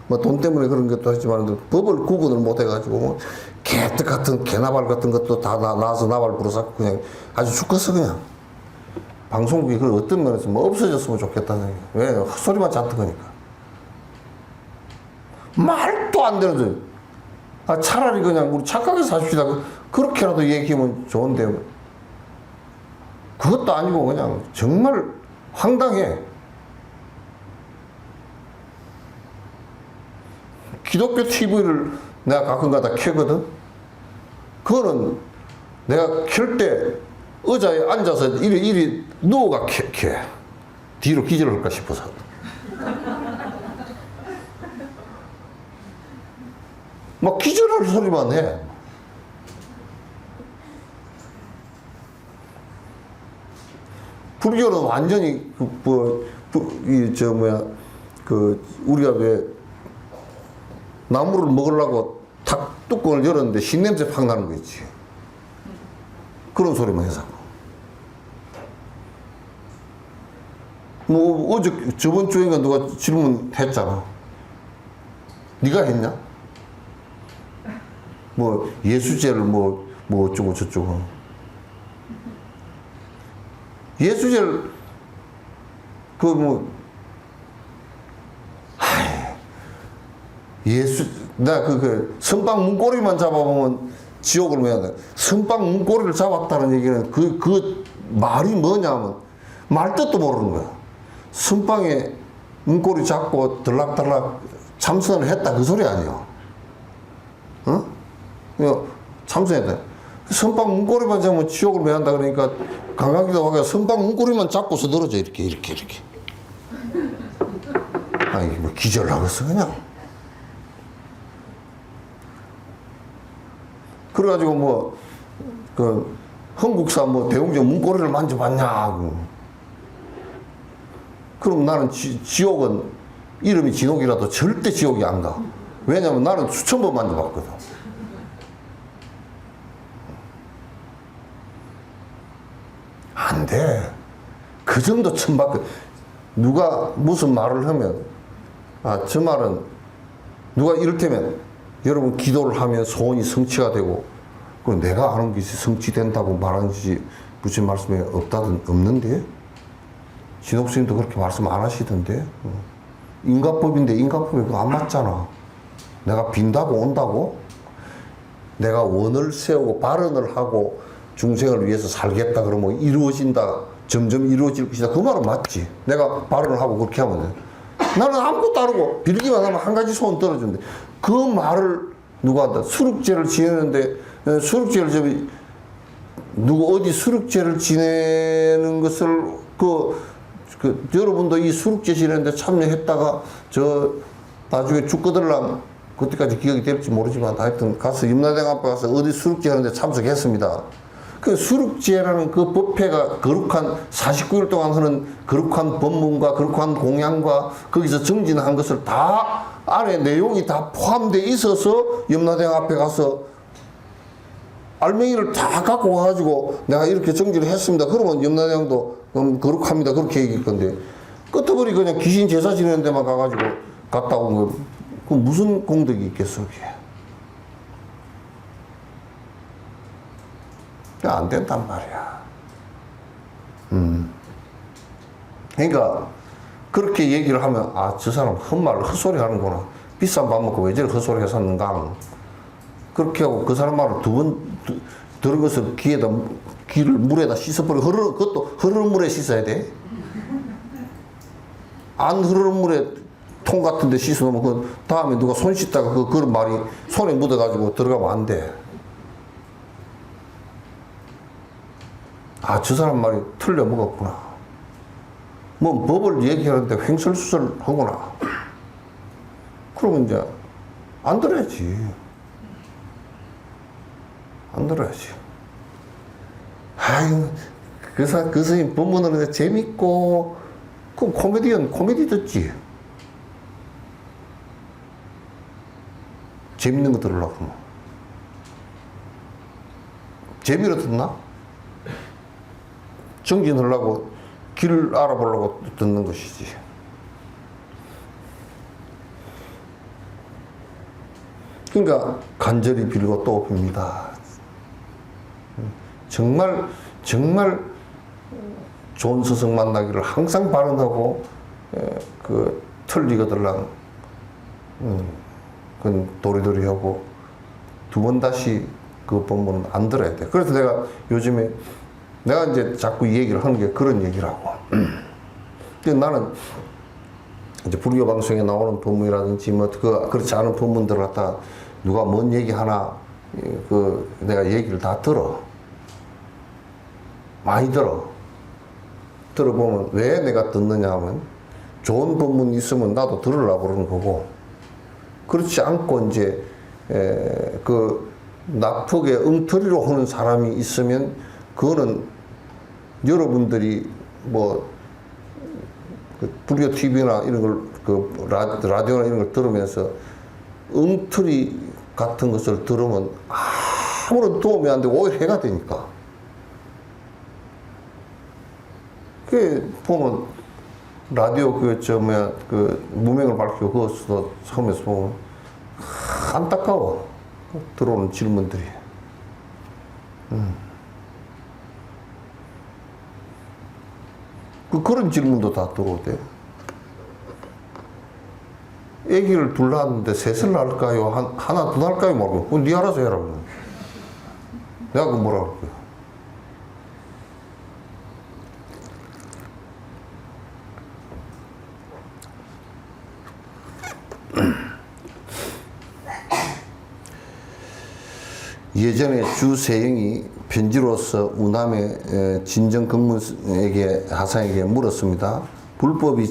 뭐 돈 때문에 그런 것도 하지만 법을 구분을 못 해가지고 뭐 개떡 같은 개나발 같은 것도 다 나와서 나발 불어서 그냥 아주 죽겠어 그냥. 방송국이 그 어떤 면에서 뭐 없어졌으면 좋겠다는 얘기. 왜? 헛소리만 잔뜩 하니까. 말도 안 되는 소리. 차라리 그냥 우리 착하게 사십시다. 그렇게라도 얘기하면 좋은데, 그것도 아니고 그냥 정말 황당해. 기독교 TV를 내가 가끔가다 켜거든? 그거는 내가 켤 때 의자에 앉아서 이리 누워가 켜. 뒤로 기절을 할까 싶어서. 막 기절할 소리만 해. 불교는 완전히 우리가 왜 나무를 먹으려고 탁 뚜껑을 열었는데 신냄새 팍 나는 거 있지. 그런 소리만 해서. 뭐 저번 주인가 누가 질문했잖아. 네가 했냐? 뭐 예수제를 뭐 어쩌고 저쩌고. 예수제를 나 선빵 문고리만 잡아보면 지옥을 매야 돼. 선빵 문고리를 잡았다는 얘기는 그 말이 뭐냐면 말 뜻도 모르는 거야. 선빵에 문고리 잡고 들락달락 참선을 했다 그 소리 아니야. 어? 참선했다. 선빵 문고리만 잡으면 지옥을 매한다 그러니까 강강기도 하게 선빵 문고리만 잡고서 늘어져 이렇게. 아니 뭐 기절하겠어 그냥. 그래가지고 흥국사 대웅전 문고리를 만져봤냐. 그럼 나는 지옥은 이름이 진옥이라도 절대 지옥이 안 가. 왜냐면 나는 수천 번 만져봤거든. 안 돼. 그 정도 천박해. 누가 무슨 말을 하면, 저 말은, 누가 이를테면, 여러분 기도를 하면 소원이 성취가 되고, 그럼 내가 아는 것이 성취된다고 말하는 것이 무슨 말씀에 없는데? 진옥스님도 그렇게 말씀 안 하시던데? 인과법인데 인과법이 그거 안 맞잖아. 내가 빈다고 온다고? 내가 원을 세우고 발언을 하고 중생을 위해서 살겠다 그러면 이루어진다. 점점 이루어질 것이다. 그 말은 맞지. 내가 발언을 하고 그렇게 하면 돼. 나는 아무것도 안 하고 빌기만 하면 한 가지 소원 떨어지는데 그 말을 누가 한다. 수륙제를 지내는데 수륙제를 누구 어디 수륙제를 지내는 것을 여러분도 이 수륙제 지내는데 참여했다가 나중에 죽거들랑 그때까지 기억이 될지 모르지만 하여튼 가서 염라대왕 앞에 가서 어디 수륙제 하는데 참석했습니다. 그 수륙제라는 그 법회가 거룩한 49일 동안 하는 거룩한 법문과 거룩한 공양과 거기서 정진한 것을 다 안에 내용이 다 포함되어 있어서 염라대왕 앞에 가서 알맹이를 다 갖고 와가지고 내가 이렇게 정진을 했습니다. 그러면 염라대왕도 거룩합니다. 그렇게 얘기할 건데 끝어버리 그냥 귀신 제사 지내는 데만 가가지고 갔다 온 거 그 무슨 공덕이 있겠어 그게. 안 된단 말이야. 그러니까 그렇게 얘기를 하면 저 사람 헛소리 하는구나. 비싼 밥 먹고 왜 저리 헛소리 했었는가. 그렇게 하고 그 사람 말을 두 번 들은 것을 귀를 물에다 씻어버리고 그것도 흐르는 물에 씻어야 돼. 안 흐르는 물에 통 같은 데 씻어놓으면 그 다음에 누가 손 씻다가 그런 말이 손에 묻어가지고 들어가면 안 돼. 아, 저 사람 말이 틀려 먹었구나. 뭐 법을 얘기하는데 횡설수설 하구나. 그러면 이제 안 들어야지. 안 들어야지. 아유, 그 선생님 본문은 재밌고, 그럼 코미디 듣지. 재밌는 거 들으려고 그러면. 재미로 듣나? 정진하려고, 길을 알아보려고 듣는 것이지. 그러니까 간절히 빌고 또 빕니다. 정말 좋은 스승 만나기를 항상 바란다고 그 틀리거들랑 그건 도리도리하고 두 번 다시 그 본문은 안 들어야 돼. 그래서 내가 요즘에 내가 이제 자꾸 이 얘기를 하는 게 그런 얘기라고. 근데 나는 이제 불교 방송에 나오는 본문이라든지 뭐 그렇지 않은 본문들 갖다 누가 뭔 얘기 하나 내가 얘기를 다 들어. 많이 들어보면 왜 내가 듣느냐 하면 좋은 본문 있으면 나도 들으려고 그러는 거고, 그렇지 않고 이제 그 나쁘게 엉터리로 하는 사람이 있으면 그거는 여러분들이 뭐 그 불교 TV나 이런 걸 라디오나 이런 걸 들으면서 엉터리 같은 것을 들으면 아무런 도움이 안 되고 오히려 해가 되니까. 그 보면 라디오 그 무명을 밝히고 그것도 처음에서 보면 안타까워. 들어오는 질문들이. 그런 질문도 다 들어오대. 애기를 둘 낳았는데 셋을 낳을까요? 하나 더 낳을까요? 말고, 네 알아서 해라. 내가 그 뭐라 그럴 거야. 예전에 주세영이 편지로서 우남의 진정근무에게 하상에게 물었습니다. 불법은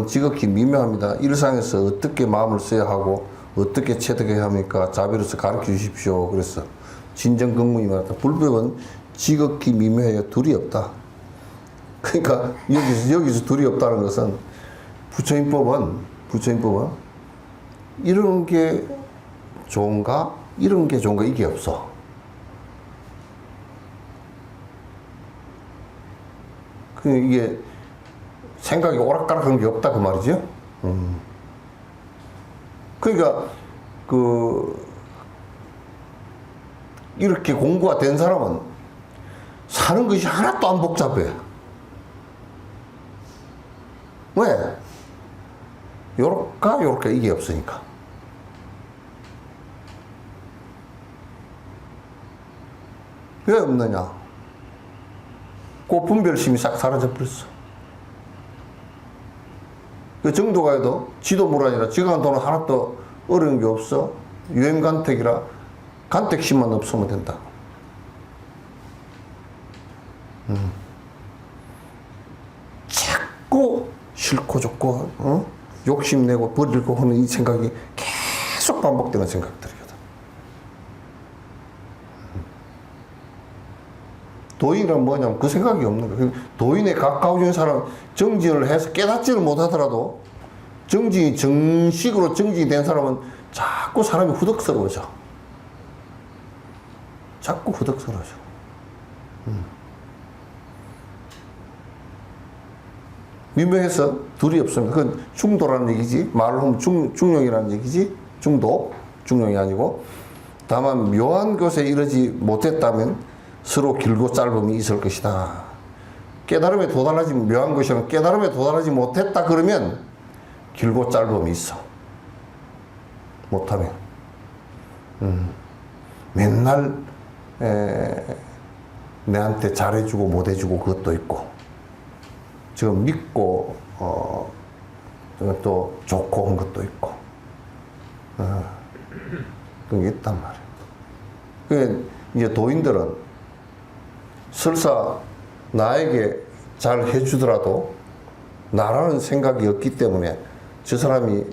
지극히 미묘합니다. 일상에서 어떻게 마음을 써야 하고 어떻게 체득해야 합니까? 자비로서 가르쳐 주십시오. 그래서 진정근무이 말했다. 불법은 지극히 미묘해요. 둘이 없다. 그러니까 여기서 둘이 없다는 것은 부처님법은 이런 게 좋은가? 이런 게 좋은가? 이게 없어. 이게 생각이 오락가락한 게 없다 그 말이죠. 그러니까 이렇게 공부가 된 사람은 사는 것이 하나도 안 복잡해. 왜? 요렇게 이게 없으니까. 왜 없느냐? 그 분별심이 싹 사라져버렸어. 그 정도가 해도 지도물아니라 지가 돈은 하나도 어려운 게 없어. 유행간택이라 간택심만 없으면 된다. 자꾸 싫고 좋고 욕심내고 버리고 하는 이 생각이 계속 반복되는 생각들이거든. 도인이란 뭐냐면 그 생각이 없는 거예요. 도인에 가까워진 사람, 정진을 해서 깨닫지를 못하더라도 정식으로 정진이 된 사람은 자꾸 사람이 후덕스러워져. 자꾸 후덕스러워져. 미묘해서 둘이 없습니다. 그건 중도라는 얘기지. 말을 하면 중용이라는 얘기지. 중용이 아니고. 다만 묘한 것에 이르지 못했다면 서로 길고 짧음이 있을 것이다. 깨달음에 도달하지 묘한 것이라면 깨달음에 도달하지 못했다 그러면 길고 짧음이 있어. 못하면 맨날 내한테 잘해주고 못해주고 그것도 있고 지금 믿고 또 좋고 한 것도 있고 그런 게 있단 말이에요. 그 이제 도인들은 설사 나에게 잘 해주더라도 나라는 생각이 없기 때문에 저 사람이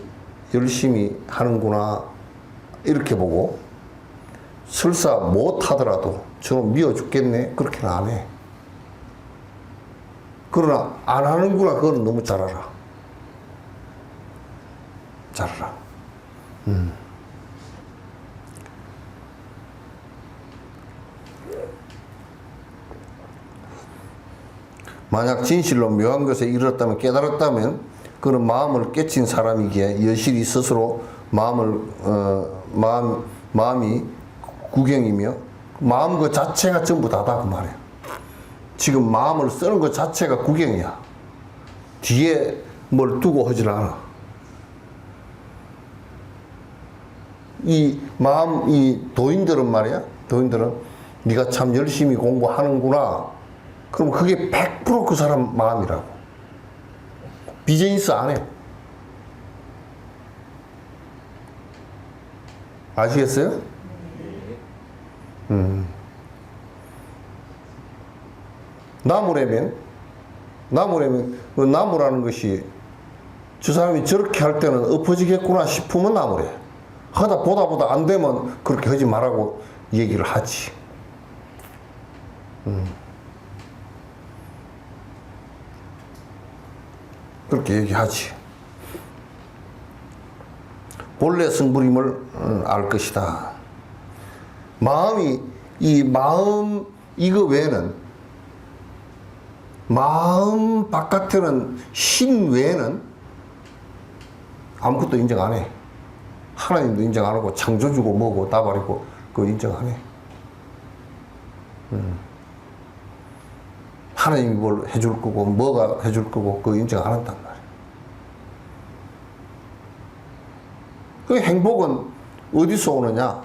열심히 하는구나 이렇게 보고, 설사 못하더라도 저는 미워 죽겠네 그렇게는 안 해. 그러나 안 하는구나 그거는 너무 잘 알아. 잘 알아. 만약 진실로 묘한 것에 이르렀다면, 깨달았다면 그는 마음을 깨친 사람이기에 여실히 스스로 마음이 구경이며, 마음 그 자체가 전부 다다 그 말이에요. 지금 마음을 쓰는 것 자체가 구경이야. 뒤에 뭘 두고 하질 않아. 이 마음, 이 도인들은 말이야, 도인들은 네가 참 열심히 공부하는구나, 그럼 그게 100% 그 사람 마음이라고. 비즈니스 안 해. 아시겠어요? 나무라면 그 나무라는 것이 저 사람이 저렇게 할 때는 엎어지겠구나 싶으면 나무래. 하다 보다 안 되면 그렇게 하지 말라고 얘기를 하지. 그렇게 얘기하지. 본래 성불임을 알 것이다. 이 마음 이거 외에는, 마음 바깥에는, 신 외에는 아무것도 인정 안 해. 하나님도 인정 안 하고, 창조주고 뭐고 다발이고 그거 인정 안 해. 하나님이 뭘 해줄 거고 뭐가 해줄 거고 그거 인정 안 한단 말이야. 그 행복은 어디서 오느냐?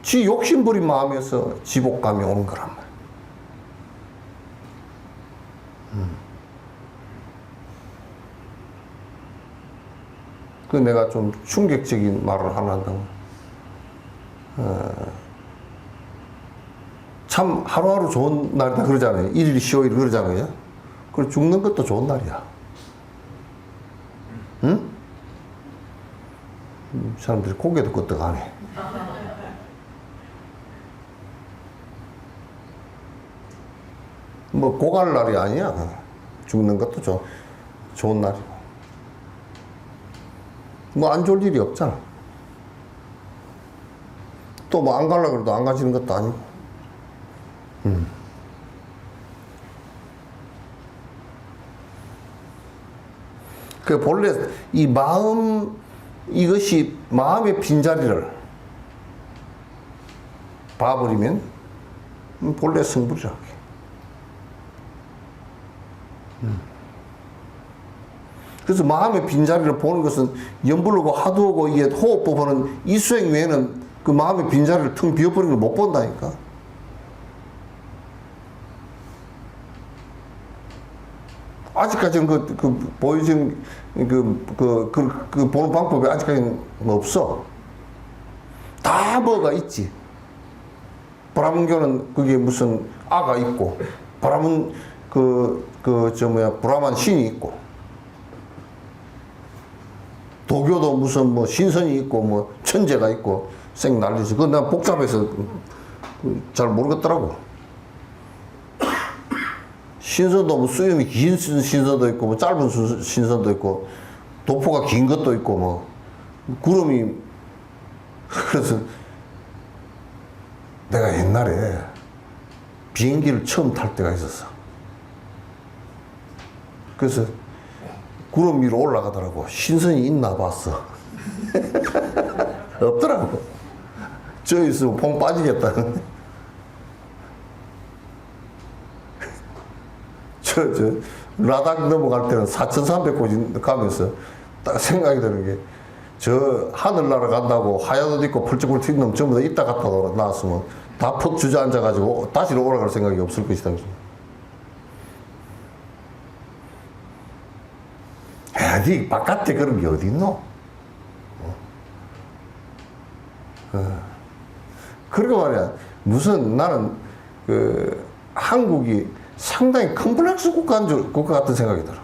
지 욕심부린 마음에서 지복감이 오는 거란 말이야. 그 내가 좀 충격적인 말을 하나 한다면, 참 하루하루 좋은 날이다 그러잖아요. 일일 쉬어일 그러잖아요. 그래 죽는 것도 좋은 날이야. 응? 사람들이 고개도 끄덕 안 해. 뭐 고갈 날이 아니야. 죽는 것도 좋은 날이고. 뭐 안 좋을 일이 없잖아. 또 뭐 안 가려고 해도 안 가지는 것도 아니고. 그 본래 이 마음, 이것이 마음의 빈자리를 봐버리면 본래 성불이라고 해. 그래서 마음의 빈자리를 보는 것은 염불하고 화두하고 이게 호흡법하는 이수행 외에는 그 마음의 빈자리를 텅 비워버리는 걸 못 본다니까. 아직까지는 보여진 보는 방법이 아직까지는 뭐없어. 다 뭐가 있지. 브라문교는 그게 무슨 아가 있고, 브라문 브라만 신이 있고, 도교도 무슨 뭐 신선이 있고 뭐 천재가 있고 생 난리지. 그건 난 복잡해서 잘 모르겠더라고. 신선도 뭐 수염이 긴 신선도 있고 뭐 짧은 신선도 있고 도포가 긴 것도 있고 뭐 구름이. 그래서 내가 옛날에 비행기를 처음 탈 때가 있었어. 그래서 구름 위로 올라가더라고. 신선이 있나 봤어. 없더라고. 저 있으면 퐁 빠지겠다. 저 라닥 넘어갈 때는 4,300고지 가면서 딱 생각이 드는 게, 저 하늘나라 간다고 하얀 옷 입고 펄쩍펄쩍 튄 놈 전부 다 이따 갔다 나왔으면 다 퍽 주저앉아가지고 다시 올라갈 생각이 없을 것이다. 아니, 바깥에 그런 게 어디 있노? 그리고 말이야, 무슨 나는 그 한국이 상당히 컴플렉스 국가 같은 생각이 들어.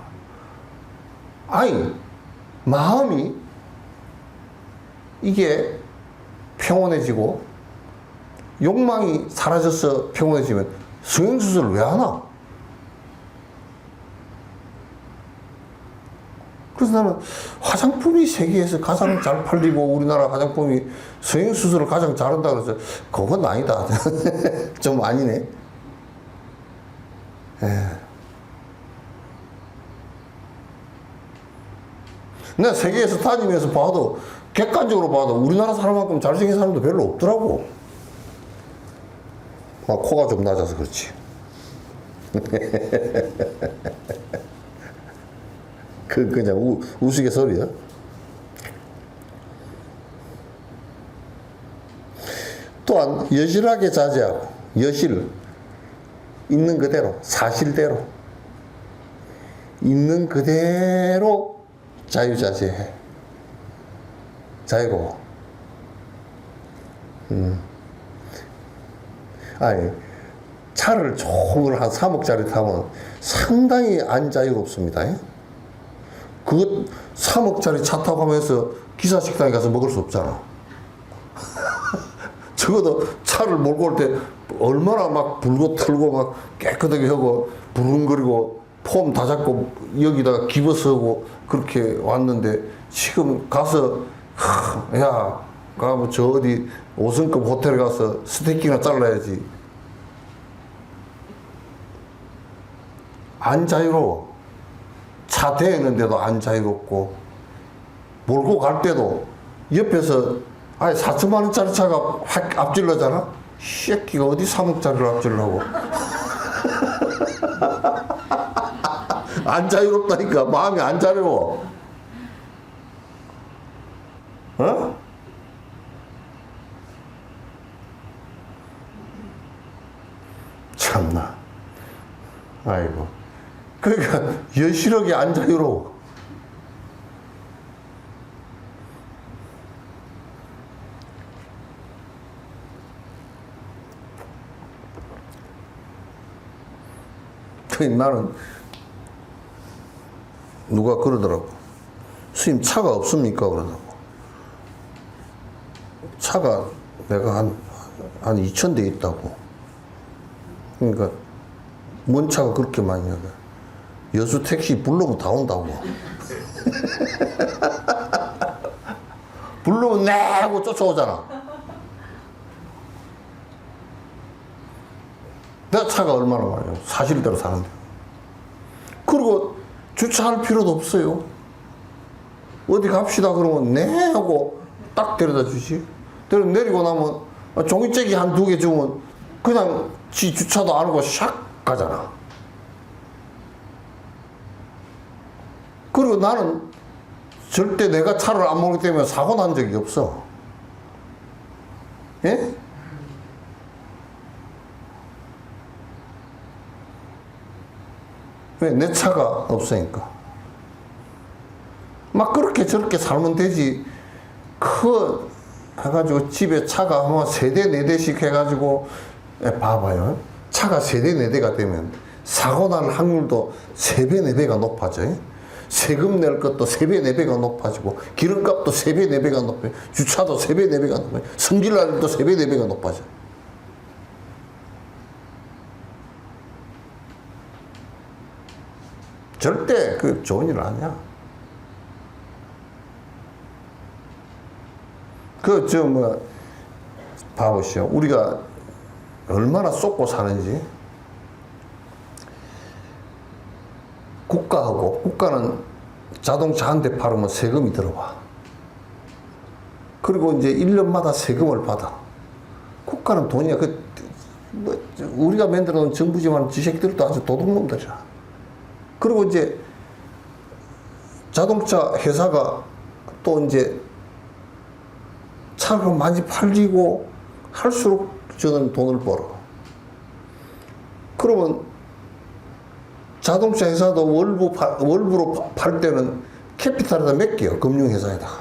아니, 마음이 이게 평온해지고 욕망이 사라져서 평온해지면 성형수술을 왜 하나? 그래서 나는 화장품이 세계에서 가장 잘 팔리고 우리나라 화장품이 성형수술을 가장 잘한다 그래서 그건 아니다. 좀 아니네. 내가 세계에서 다니면서 봐도 객관적으로 봐도 우리나라 사람만큼 잘생긴 사람도 별로 없더라고. 코가 좀 낮아서 그렇지. 그냥 우스갯소리야. 또한 여실하게 자제하고, 여실, 있는 그대로, 사실대로, 있는 그대로 자유자재해. 자유고. 아니, 차를 좋은 걸 한 3억짜리 타면 상당히 안 자유롭습니다. 그것 3억짜리 차 타고 가면서 기사 식당에 가서 먹을 수 없잖아. 적어도 차를 몰고 올 때 얼마나 막 불고 털고 막 깨끗하게 하고 부릉거리고 폼 다 잡고 여기다가 기버서고 그렇게 왔는데 지금 가서 야, 가면 저 어디 5성급 호텔에 가서 스테이크나 잘라야지. 안 자유로워. 차 대는데도 안 자유롭고 몰고 갈 때도 옆에서 아니 4천만 원짜리 차가 확 앞질러잖아. 새끼가 어디 3억짜리를 앞질러고. 안 자유롭다니까. 마음이 안 자유로워. 어? 참나. 아이고. 그러니까 여실하게 안 자유로워. 나는 누가 그러더라고. 스님 차가 없습니까? 그러더라고. 차가 내가 한 2,000대 있다고. 그러니까 뭔 차가 그렇게 많이 나가. 여수 택시 불러면 다 온다고. 불러면 네 하고 쫓아오잖아. 내가 차가 얼마나 많아요. 사실대로 사는데. 그리고 주차할 필요도 없어요. 어디 갑시다 그러면 네 하고 딱 데려다 주지. 내리고 나면 종이째기 한 2개 주면 그냥 지 주차도 안 하고 샥 가잖아. 그리고 나는 절대 내가 차를 안 몰기 때문에 사고 난 적이 없어. 예? 왜? 내 차가 없으니까. 막 그렇게 저렇게 살면 되지. 해가지고 집에 차가 아마 3대, 4대씩 해가지고, 봐봐요. 차가 3대, 4대가 되면 사고 날 확률도 3배, 4배가 높아져요. 세금 낼 것도 3배, 4배가 높아지고, 기름값도 3배, 4배가 높아요. 주차도 3배, 4배가 높아요. 성질날도 3배, 4배가 높아져. 절대 그 좋은 일 아니야. 봐보시오. 우리가 얼마나 쏟고 사는지. 국가는 자동차 한 대 팔으면 세금이 들어와. 그리고 이제 1년마다 세금을 받아. 국가는 돈이야. 우리가 만들어 놓은 정부지만 지새끼들도 아주 도둑놈들이야. 그리고 이제 자동차 회사가 또 이제 차가 많이 팔리고 할수록 저는 돈을 벌어. 그러면 자동차 회사도 월부로 팔 때는 캐피탈에다 맡겨요. 금융회사에다가.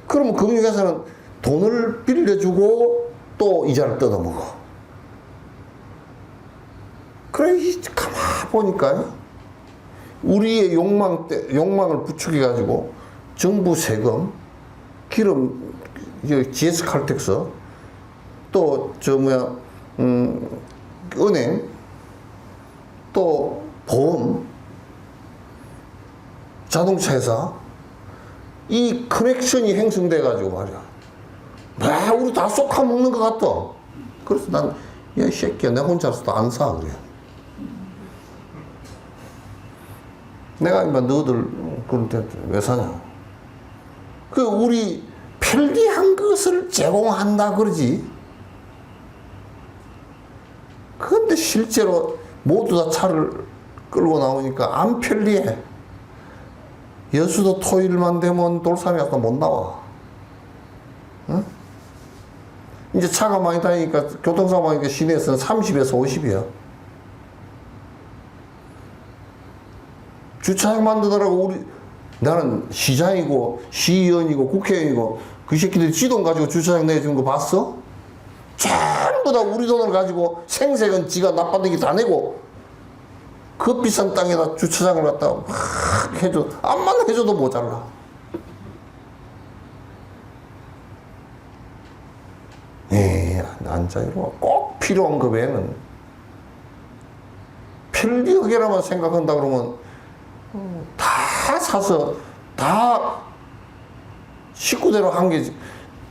그러면 금융회사는 돈을 빌려주고 또 이자를 뜯어먹어. 그래, 가만 보니까요. 우리의 욕망을 부추겨가지고 정부 세금, 기름, GS 칼텍스, 또, 은행, 또 보험, 자동차 회사, 이 커넥션이 형성돼가지고 말이야. 우리 다 쏙아먹는 것 같아. 그래서 난, 야, 이 새끼야, 내가 혼자서도 안 사, 그래. 내가 임마 너희들 그런데 왜 사냐? 우리 편리한 것을 제공한다 그러지. 그런데 실제로 모두 다 차를 끌고 나오니까 안 편리해. 여수도 토요일만 되면 돌산에 가서 못 나와. 응? 이제 차가 많이 다니니까 교통사고 많으니까 시내에서는 30에서 50이야. 주차장 만드느라고 나는 시장이고 시의원이고 국회의원이고 그 새끼들이 지돈 가지고 주차장 내주는 거 봤어? 전부 다 우리 돈을 가지고 생색은 지가 나빠되기 다 내고 그 비싼 땅에다 주차장을 갖다가 막 해줘. 암만 해줘도 모자라. 안 자유로워. 꼭 필요한 그 외에는 편리하게라만 생각한다 그러면 다 사서 다 식구대로 한 개.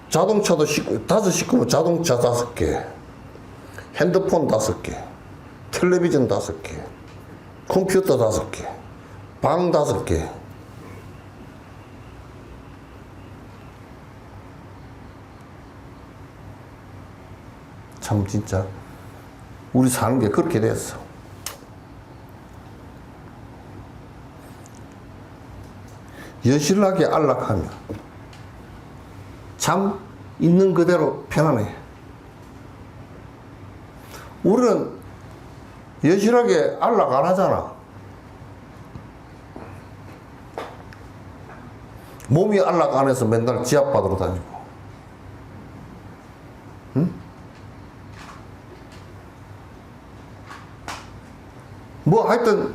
자동차도 5식구면 자동차 5개, 핸드폰 5개, 텔레비전 5개, 컴퓨터 5개, 방 5개. 참 진짜 우리 사는 게 그렇게 됐어. 여실하게 안락하면 참 있는 그대로 편안해. 우리는 여실하게 안락 안 하잖아. 몸이 안락 안 해서 맨날 지압받으러 다니고. 응? 뭐 하여튼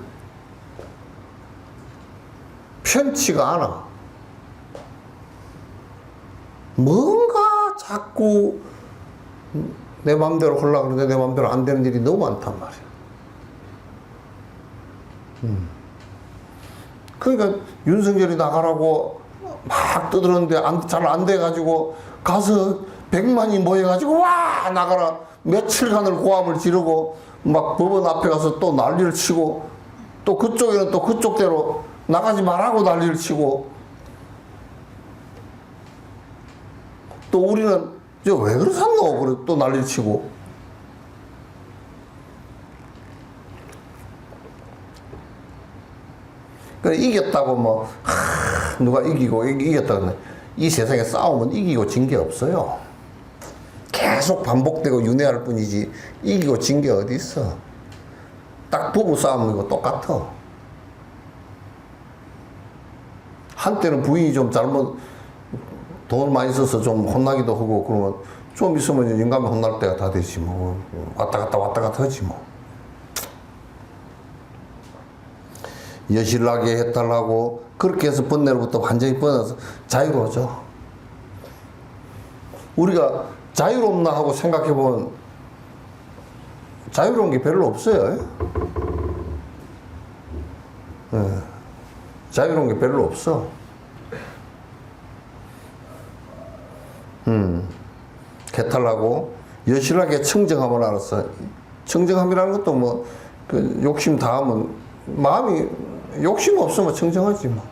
편치가 않아. 뭔가 자꾸 내 맘대로 하려고 하는데 내 맘대로 안 되는 일이 너무 많단 말이야. 그러니까 윤석열이 나가라고 막 떠들었는데 잘 안 돼가지고 가서 100만이 모여가지고 와 나가라 며칠간을 고함을 지르고 막 법원 앞에 가서 또 난리를 치고 또 그쪽에는 또 그쪽대로 나가지 말라고 난리를 치고 또 우리는 왜 그러셨노? 그래 또 난리를 치고. 그래 이겼다고 뭐 누가 이겼다고 이 세상에 싸우면 이기고 진 게 없어요. 계속 반복되고 윤회할 뿐이지 이기고 진 게 어디 있어. 딱 부부 싸움이고 똑같아. 한때는 부인이 좀 잘못 돈을 많이 써서 좀 혼나기도 하고 그러면 좀 있으면 영감이 혼날 때가 다 되지 뭐. 왔다 갔다 하지 뭐. 여실하게 해달라고 그렇게 해서 번뇌로부터 완전히 벗어나서 자유로워져. 우리가 자유롭나 하고 생각해보면 자유로운 게 별로 없어요. 네. 자유로운 게 별로 없어. 개탈하고 여실하게 청정함을 알았어. 청정함이라는 것도 뭐 그 욕심 다하면 마음이 욕심 없으면 청정하지 뭐.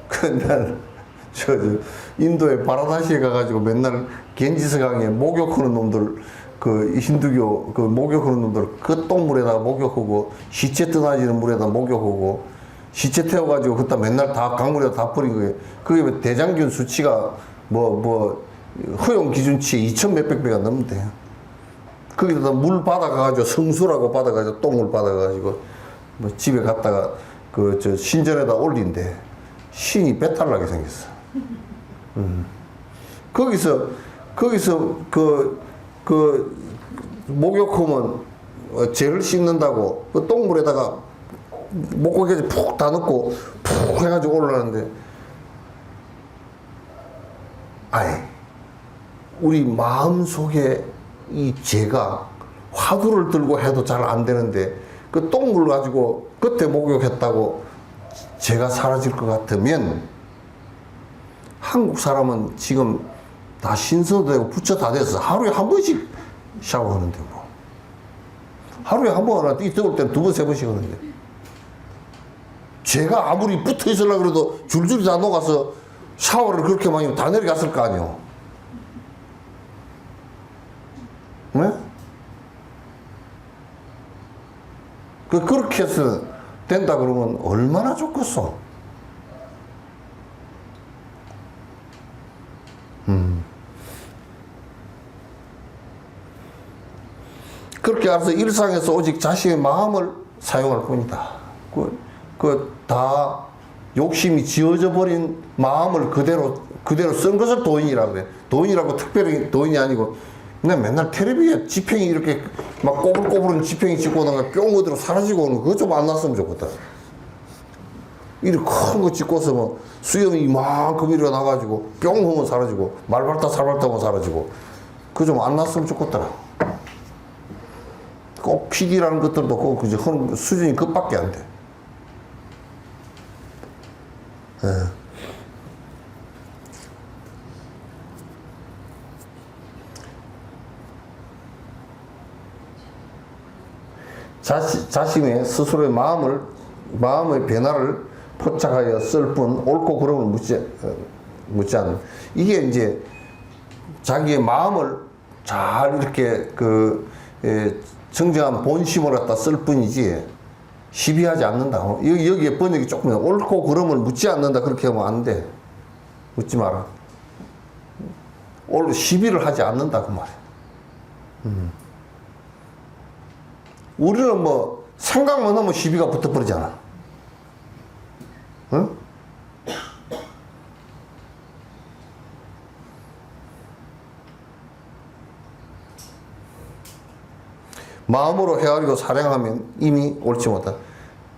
근데 저 인도에 바라다시에 가가지고 맨날 겐지스강에 목욕하는 놈들 그 힌두교 그 목욕하는 놈들 그 똥물에다가 목욕하고 시체 떠나지는 물에다 목욕하고 시체 태워가지고 그따 맨날 다 강물에다 다 버린 거예요. 그게 대장균 수치가 허용 기준치에 2,000 몇백 배가 넘는데 거기다 물 받아가지고 성수라고 받아가지고 똥물 받아가지고 뭐 집에 갔다가 저 신전에다 올린데 신이 배탈나게 생겼어. 거기서 목욕하면 죄를 씻는다고 그 똥물에다가 목욕까지 푹 다 넣고 푹 해가지고 올라가는데, 아이, 우리 마음 속에 이 죄가 화두를 들고 해도 잘 안 되는데 그 똥물 가지고 그때 목욕했다고 죄가 사라질 것 같으면, 한국 사람은 지금 다 신서도 되고 부처 다 돼서 하루에 한 번씩 샤워하는데 뭐. 하루에 한 번 하나 더울 때는 두 번, 세 번씩 하는데. 죄가 아무리 붙어 있으려고 그래도 줄줄이 다 녹아서 샤워를 그렇게 많이 하면 다 내려갔을 거 아니에요. 네? 그렇게 해서 된다 그러면 얼마나 좋겠어. 그렇게 알아서 일상에서 오직 자신의 마음을 사용할 뿐이다. 다 욕심이 지어져 버린 마음을 그대로 쓴 것을 도인이라고 그래. 도인이라고 특별히 도인이 아니고, 그냥 맨날 텔레비에 지팽이 이렇게 막 꼬불꼬불한 지팽이 찍고 오다가 뿅 어디로 사라지고 오는 거, 그거 좀 안 났으면 좋겠다. 이렇게 큰 거 찍고서 뭐 수염이 이만큼 일어나가지고 뿅 하면 사라지고, 말 밟다 살 밟다 하면 사라지고, 그거 좀 안 났으면 좋겠더라. 꼭 PD라는 것들도 꼭 그저 수준이 그것밖에 안 돼. 예. 자신의 스스로의 마음의 변화를 포착하여 쓸 뿐 옳고 그름을 묻지 않는. 이게 이제 자기의 마음을 잘 이렇게 정정한 본심을 갖다 쓸 뿐이지 시비하지 않는다. 여기에 번역이 조금 옳고 그름을 묻지 않는다 그렇게 하면 안 돼. 묻지 마라. 시비를 하지 않는다 그 말이야. 우리는 뭐 생각만 하면 시비가 붙어버리잖아. 응? 마음으로 헤아리고 사랑하면 이미 옳지 못하다.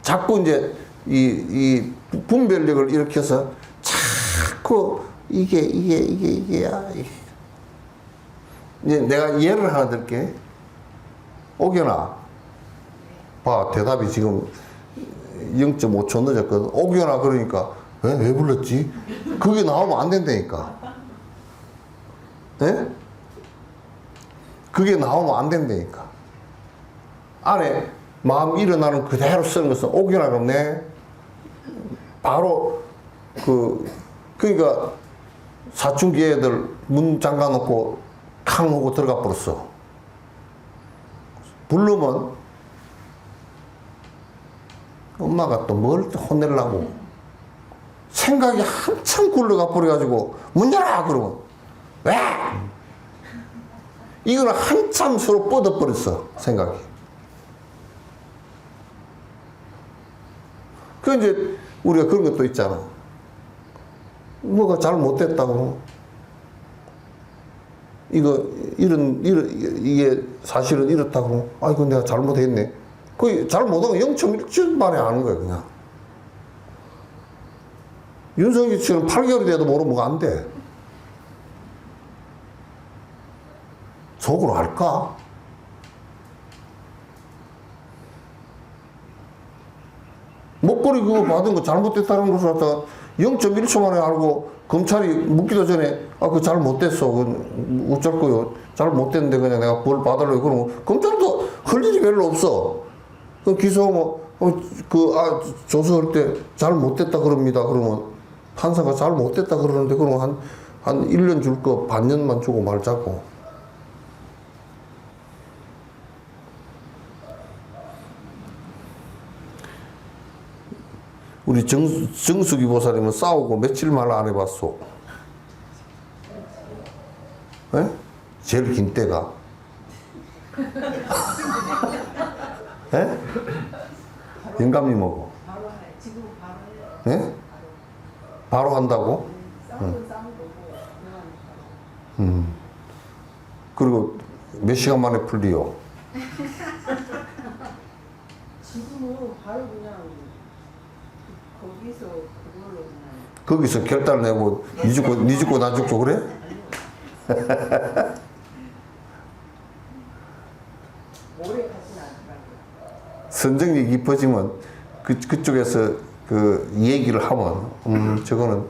자꾸 이제 이 분별력을 일으켜서 자꾸 이게야. 이제 내가 예를 하나 들게. 옥연아, 봐, 대답이 지금 0.5초 늦었거든. 옥연아 그러니까 왜 불렀지? 그게 나오면 안 된다니까. 네? 그게 나오면 안 된다니까. 안에 마음 일어나는 그대로 쓰는 것은 옥연아 그러네. 바로 그러니까 사춘기 애들 문 잠가 놓고 캉 하고 들어가 버렸어. 부르면 엄마가 또 뭘 혼내려고 생각이 한참 굴러가 버려가지고 문 열어 그러면 왜? 이거는 한참 서로 뻗어버렸어 생각이. 그 이제 우리가 그런 것도 있잖아. 뭐가 잘못됐다고. 이게 사실은 이렇다고. 아이고, 내가 잘못했네. 그 잘못한 거 0.1초 만에 아는 거야, 그냥. 윤석열 씨는 8개월이 돼도 모르면 안 돼. 속으로 할까? 목걸이 그거 받은 거 잘못됐다는 것을 갖다가 0.1초 만에 알고 검찰이 묻기도 전에 그거 잘못됐어. 어쩔 거요. 잘못됐는데 그냥 내가 벌 받으려고 그러면 검찰도 할 일이 별로 없어. 그 기소하면 조서할 때 잘못됐다 그럽니다. 그러면 판사가 잘못됐다 그러는데 그러면 한 1년 줄 거 반년만 주고 말자고. 우리 정수기 보살님은 싸우고 며칠 만에 안 해봤어. 에? 제일 긴 때가. 에? 영감이 뭐고? 예? 바로 한다고? 그리고 몇 시간 만에 풀리요? 지금은 바로 그냥 거기서 그걸로 그냥 거기서 결단을 내고 니 죽고 나 죽고 그래? 오래 가진 않더라고요. 선정이 깊어지면 그쪽에서 그 얘기를 하면 저거는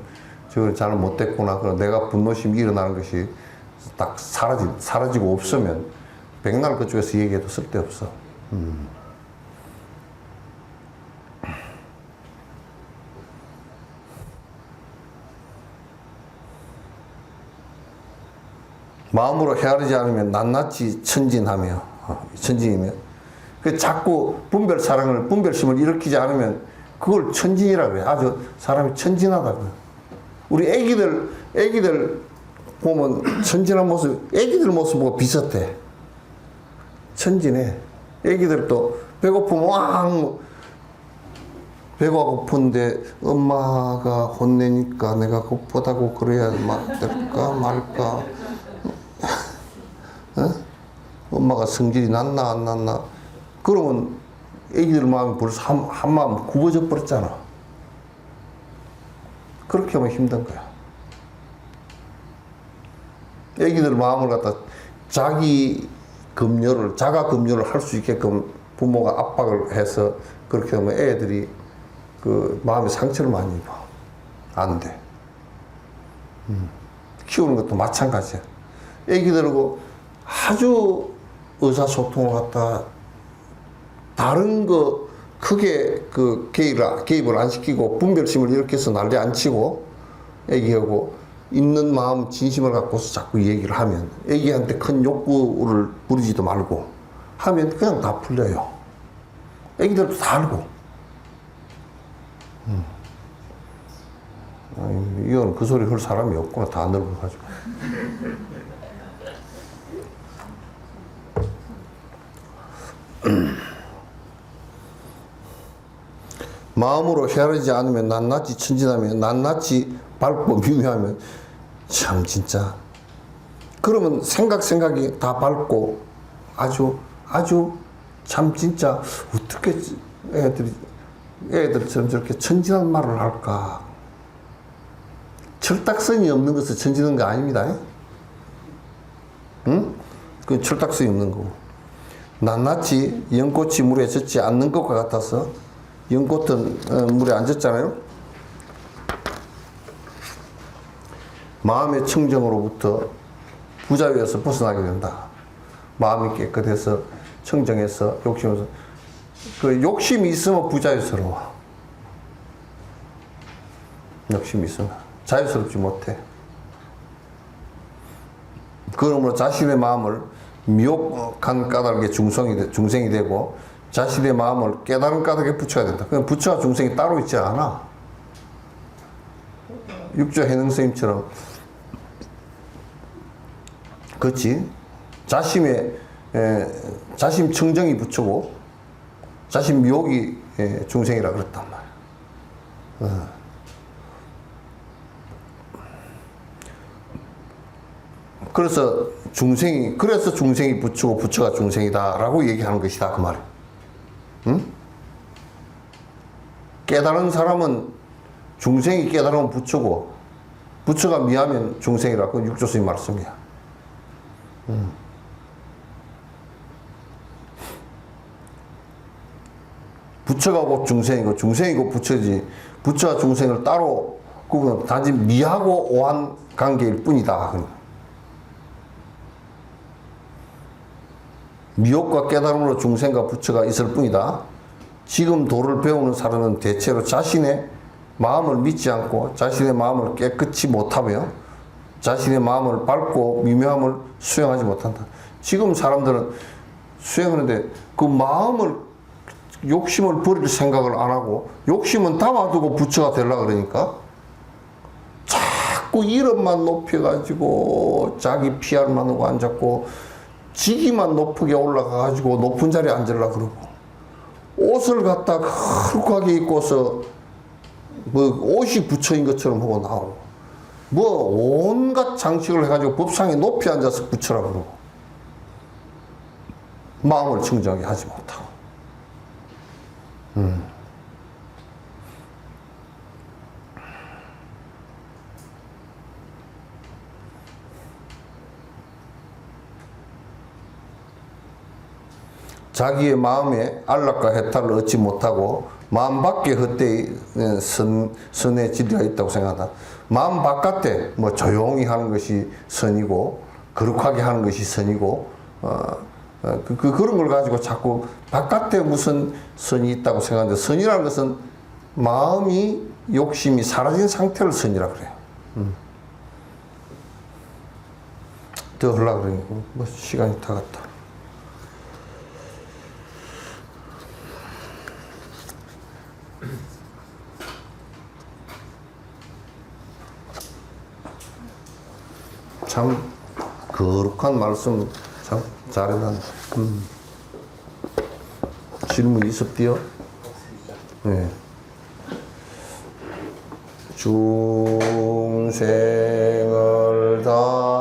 잘 못됐구나. 그럼 내가 분노심이 일어나는 것이 딱 사라지고 없으면 백날 그쪽에서 얘기해도 쓸데없어. 마음으로 헤아리지 않으면 낱낱이 천진하며 천진이며 그 자꾸 분별심을 일으키지 않으면 그걸 천진이라고 그래. 아주 사람이 천진하다 그래. 우리 애기들 보면 천진한 모습, 애기들 모습하고 비슷해. 천진해. 애기들도 배고프면 왕 배가 고픈데 엄마가 혼내니까 내가 고프다고 그래야 될까 말까. 어? 엄마가 성질이 났나 안 났나. 그러면 애기들 마음이 벌써 한 마음 굽어져 버렸잖아. 그렇게 하면 힘든 거야. 애기들 마음을 갖다 자가 검열을 할 수 있게끔 부모가 압박을 해서 그렇게 하면 애들이 그 마음에 상처를 많이 입어. 안 돼. 키우는 것도 마찬가지야. 애기들하고 아주 의사소통을 갖다 다른 거 크게 그 개입을 안 시키고 분별심을 일으켜서 난리 안 치고 애기하고 있는 마음 진심을 갖고서 자꾸 얘기를 하면 애기한테 큰 욕구를 부리지도 말고 하면 그냥 다 풀려요. 애기들도 다 알고. 아니, 이건 그 소리 할 사람이 없구나. 다 늙어가지고. 마음으로 헤아리지 않으면 낱낱이 천진하면 낱낱이 밝고 미묘하면 참 진짜 그러면 생각이 다 밝고 아주 참 진짜 어떻게 애들처럼 저렇게 천진한 말을 할까. 철딱선이 없는 것은 천진한 거 아닙니다. 응? 그건 철딱선이 없는 거고 낱낱이 연꽃이 물에 젖지 않는 것과 같아서 연꽃은 물에 안 젖잖아요. 마음의 청정으로부터 부자유에서 벗어나게 된다. 마음이 깨끗해서 청정해서 욕심에서 그 욕심이 있으면 부자유스러워. 욕심이 있으면 자유스럽지 못해. 그러므로 자신의 마음을 미혹한 까닭에 중생이 되고 자신의 마음을 깨달은 까닭에 부처가 된다. 그냥 부처와 중생이 따로 있지 않아. 육조 해능 스님처럼 그렇지. 자심 청정이 부처고 자심 미혹이 중생이라 그랬단 말이야. 그래서 중생이 부처고 부처가 중생이다라고 얘기하는 것이다 그 말이야. 응? 깨달은 사람은 중생이 깨달으면 부처고 부처가 미하면 중생이라고 육조 스님 말씀이야. 부처가 곧 중생이고 중생이 곧 부처지 부처와 중생을 따로 그건 단지 미하고 오한 관계일 뿐이다. 미혹과 깨달음으로 중생과 부처가 있을 뿐이다. 지금 도를 배우는 사람은 대체로 자신의 마음을 믿지 않고 자신의 마음을 깨끗이 못하며 자신의 마음을 밝고 미묘함을 수행하지 못한다. 지금 사람들은 수행하는데 그 마음을 욕심을 버릴 생각을 안 하고 욕심은 담아두고 부처가 되려고 그러니까 자꾸 이름만 높여가지고 자기 PR만 하고 앉았고 지기만 높게 올라가가지고 높은 자리에 앉으려고 그러고 옷을 갖다 흑하게 입고서 뭐 옷이 부처인 것처럼 하고 나오고 뭐 온갖 장식을 해가지고 법상에 높이 앉아서 부처라 그러고 마음을 청정하게 하지 못하고 자기의 마음에 안락과 해탈을 얻지 못하고 마음 밖에 헛되이 선의 지대가 있다고 생각한다. 마음 바깥에 뭐 조용히 하는 것이 선이고 거룩하게 하는 것이 선이고 그런 걸 가지고 자꾸 바깥에 무슨 선이 있다고 생각하는데 선이라는 것은 마음이 욕심이 사라진 상태를 선이라 그래요. 더 하려고 그러니까 뭐 시간이 다 갔다. 참 거룩한 말씀 참 잘해놨네. 질문 있었디요? 네. 중생을 다